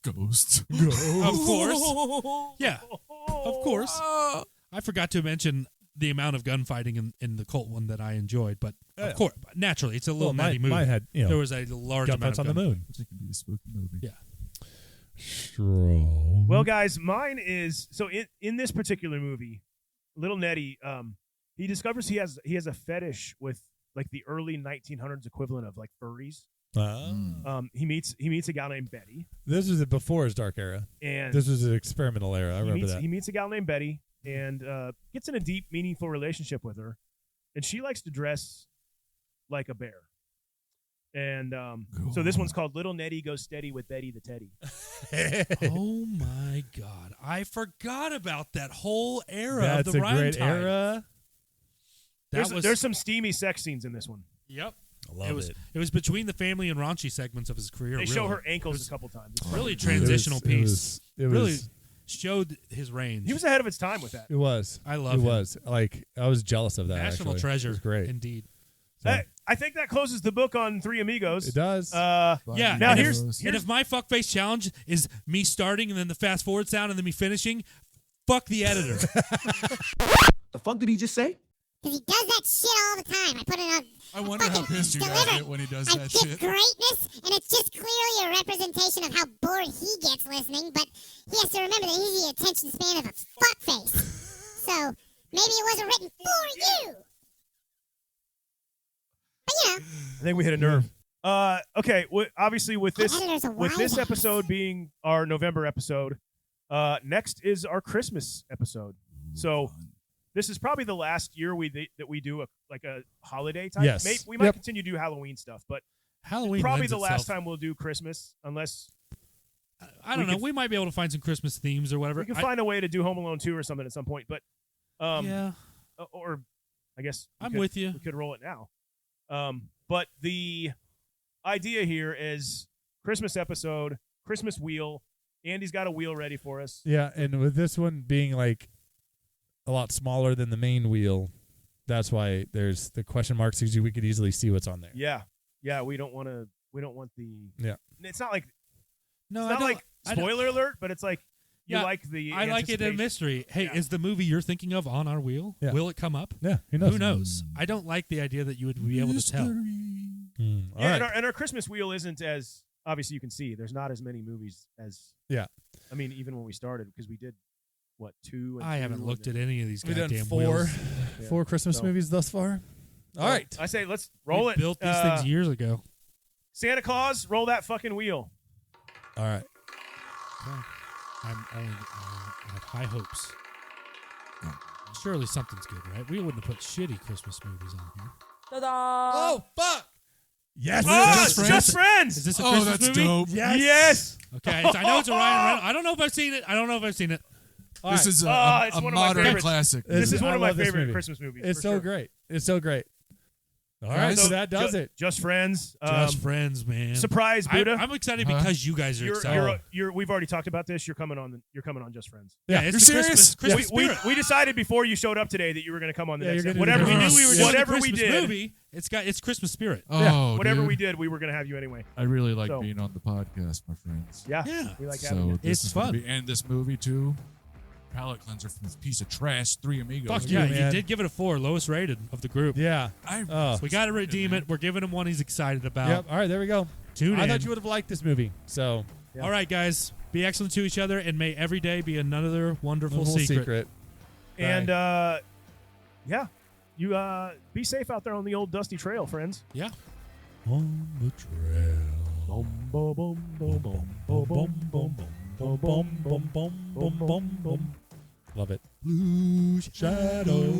Ghosts. Of course. Yeah. Of course. I forgot to mention the amount of gunfighting in the cult one that I enjoyed, but of course, naturally, it's a little nutty movie. Mine had, there was a large amount gunfights of on the moon. It can be a spooky movie. Yeah. Well, guys, mine is so in this particular movie, Little Nettie, he discovers he has a fetish with like the early 1900s equivalent of like furries. He meets a gal named Betty. This was before his dark era, and this was an experimental era. I remember that. He meets a gal named Betty and gets in a deep, meaningful relationship with her, and she likes to dress like a bear. And so this one's called Little Nettie Goes Steady with Betty the Teddy. Oh my God! I forgot about that whole era That's of the a Rhyme great Time. era. There's some steamy sex scenes in this one. Yep. I love it. It was between the family and raunchy segments of his career. They really. show her ankles a couple times. It's Really fun. transitional piece. It was really showed his range. He was ahead of his time with that. It was. I love it. him. Was like I was jealous of that. National actually. treasure. It was great. Indeed. Hey, I think that closes the book on Three Amigos. It does. Yeah. Now and here's if my fuckface challenge is me starting and then the fast forward sound and then me finishing, fuck the editor. The fuck did he just say? Because he does that shit all the time. I put it on. I wonder how pissed you guys get when he does that shit. Greatness, and it's just clearly a representation of how bored he gets listening, but he has to remember that he's the attention span of a fuckface. So, maybe it wasn't written for you. But, you know. I think we hit a nerve. Okay. Obviously, with editor's this episode being our November episode, next is our Christmas episode. So this is probably the last year that we do a holiday type. Yes. We might continue to do Halloween stuff, but Halloween probably lends the last itself. time we'll do Christmas, unless I don't know. We might be able to find some Christmas themes or whatever. we can find a way to do Home Alone 2 or something at some point. But yeah, or I guess I'm with you. We could roll it now. But the idea here is Christmas episode, Christmas wheel. Andy's got a wheel ready for us. Yeah, and with this one being like a lot smaller than the main wheel, that's why there's the question marks because we could easily see what's on there. Yeah. We don't want the. Yeah. It's not like. No, it's I not don't, like spoiler alert, but it's like you like the. I like it in anticipation. mystery. Hey, is the movie you're thinking of on our wheel? Yeah. Will it come up? Yeah, who knows? Who knows? I don't like the idea that you would be able to tell. All Yeah, right. and our Christmas wheel isn't as obviously you can see. There's not as many movies as. Yeah. I mean, even when we started, because we did, what, 2 and I 2 haven't and looked then- at any of these We've done goddamn four wheels. Christmas So- movies thus far. All right. I say let's roll We it. built these things years ago. Santa Claus, roll that fucking wheel. All right. I'm only I have high hopes. Surely something's good, right? We wouldn't have put shitty Christmas movies on here. Oh, fuck. Yes. Oh, Just it's Friends. Just Friends. Is this a Oh, Christmas that's movie? dope. Yes. Okay, I know it's a Ryan Reynolds. I don't know if I've seen it. All This right. is It's a one of my modern favorites. classic. This is one I of my love this favorite movie. Christmas movies. It's for so sure. great. It's so great. All right, Guys, so that does it. Just Friends. Just Friends, man. Surprise, Buddha. I'm excited because you guys are excited. We've already talked about this. You're coming on Just Friends. Yeah, it's You're the serious? Christmas We spirit. decided before you showed up today that you were going to come on the Yeah, next you're episode. gonna do Whatever we this. knew, we were whatever doing we the Christmas did, movie, it's Christmas spirit. Oh, whatever dude. we did, we were going to have you anyway. I really like So- being on the podcast, my friends. Yeah, Yeah. we like having So you. this It's is gonna fun. be- and this movie too. Palate cleanser from this piece of trash, Three Amigos. Fuck you, yeah, man. you did give it a 4, lowest rated of the group. Yeah. I, We got to redeem it. We're giving him one he's excited about. Yep. All right, there we go. Tune I in. thought you would have liked this movie. So, Yeah. All right, guys. Be excellent to each other, and may every day be another wonderful little secret. And yeah, you be safe out there on the old dusty trail, friends. Yeah. On the trail. Boom, boom, boom, boom, boom, boom, boom, boom, boom, boom, boom, boom, boom, boom, boom. Love it. Blue shadow.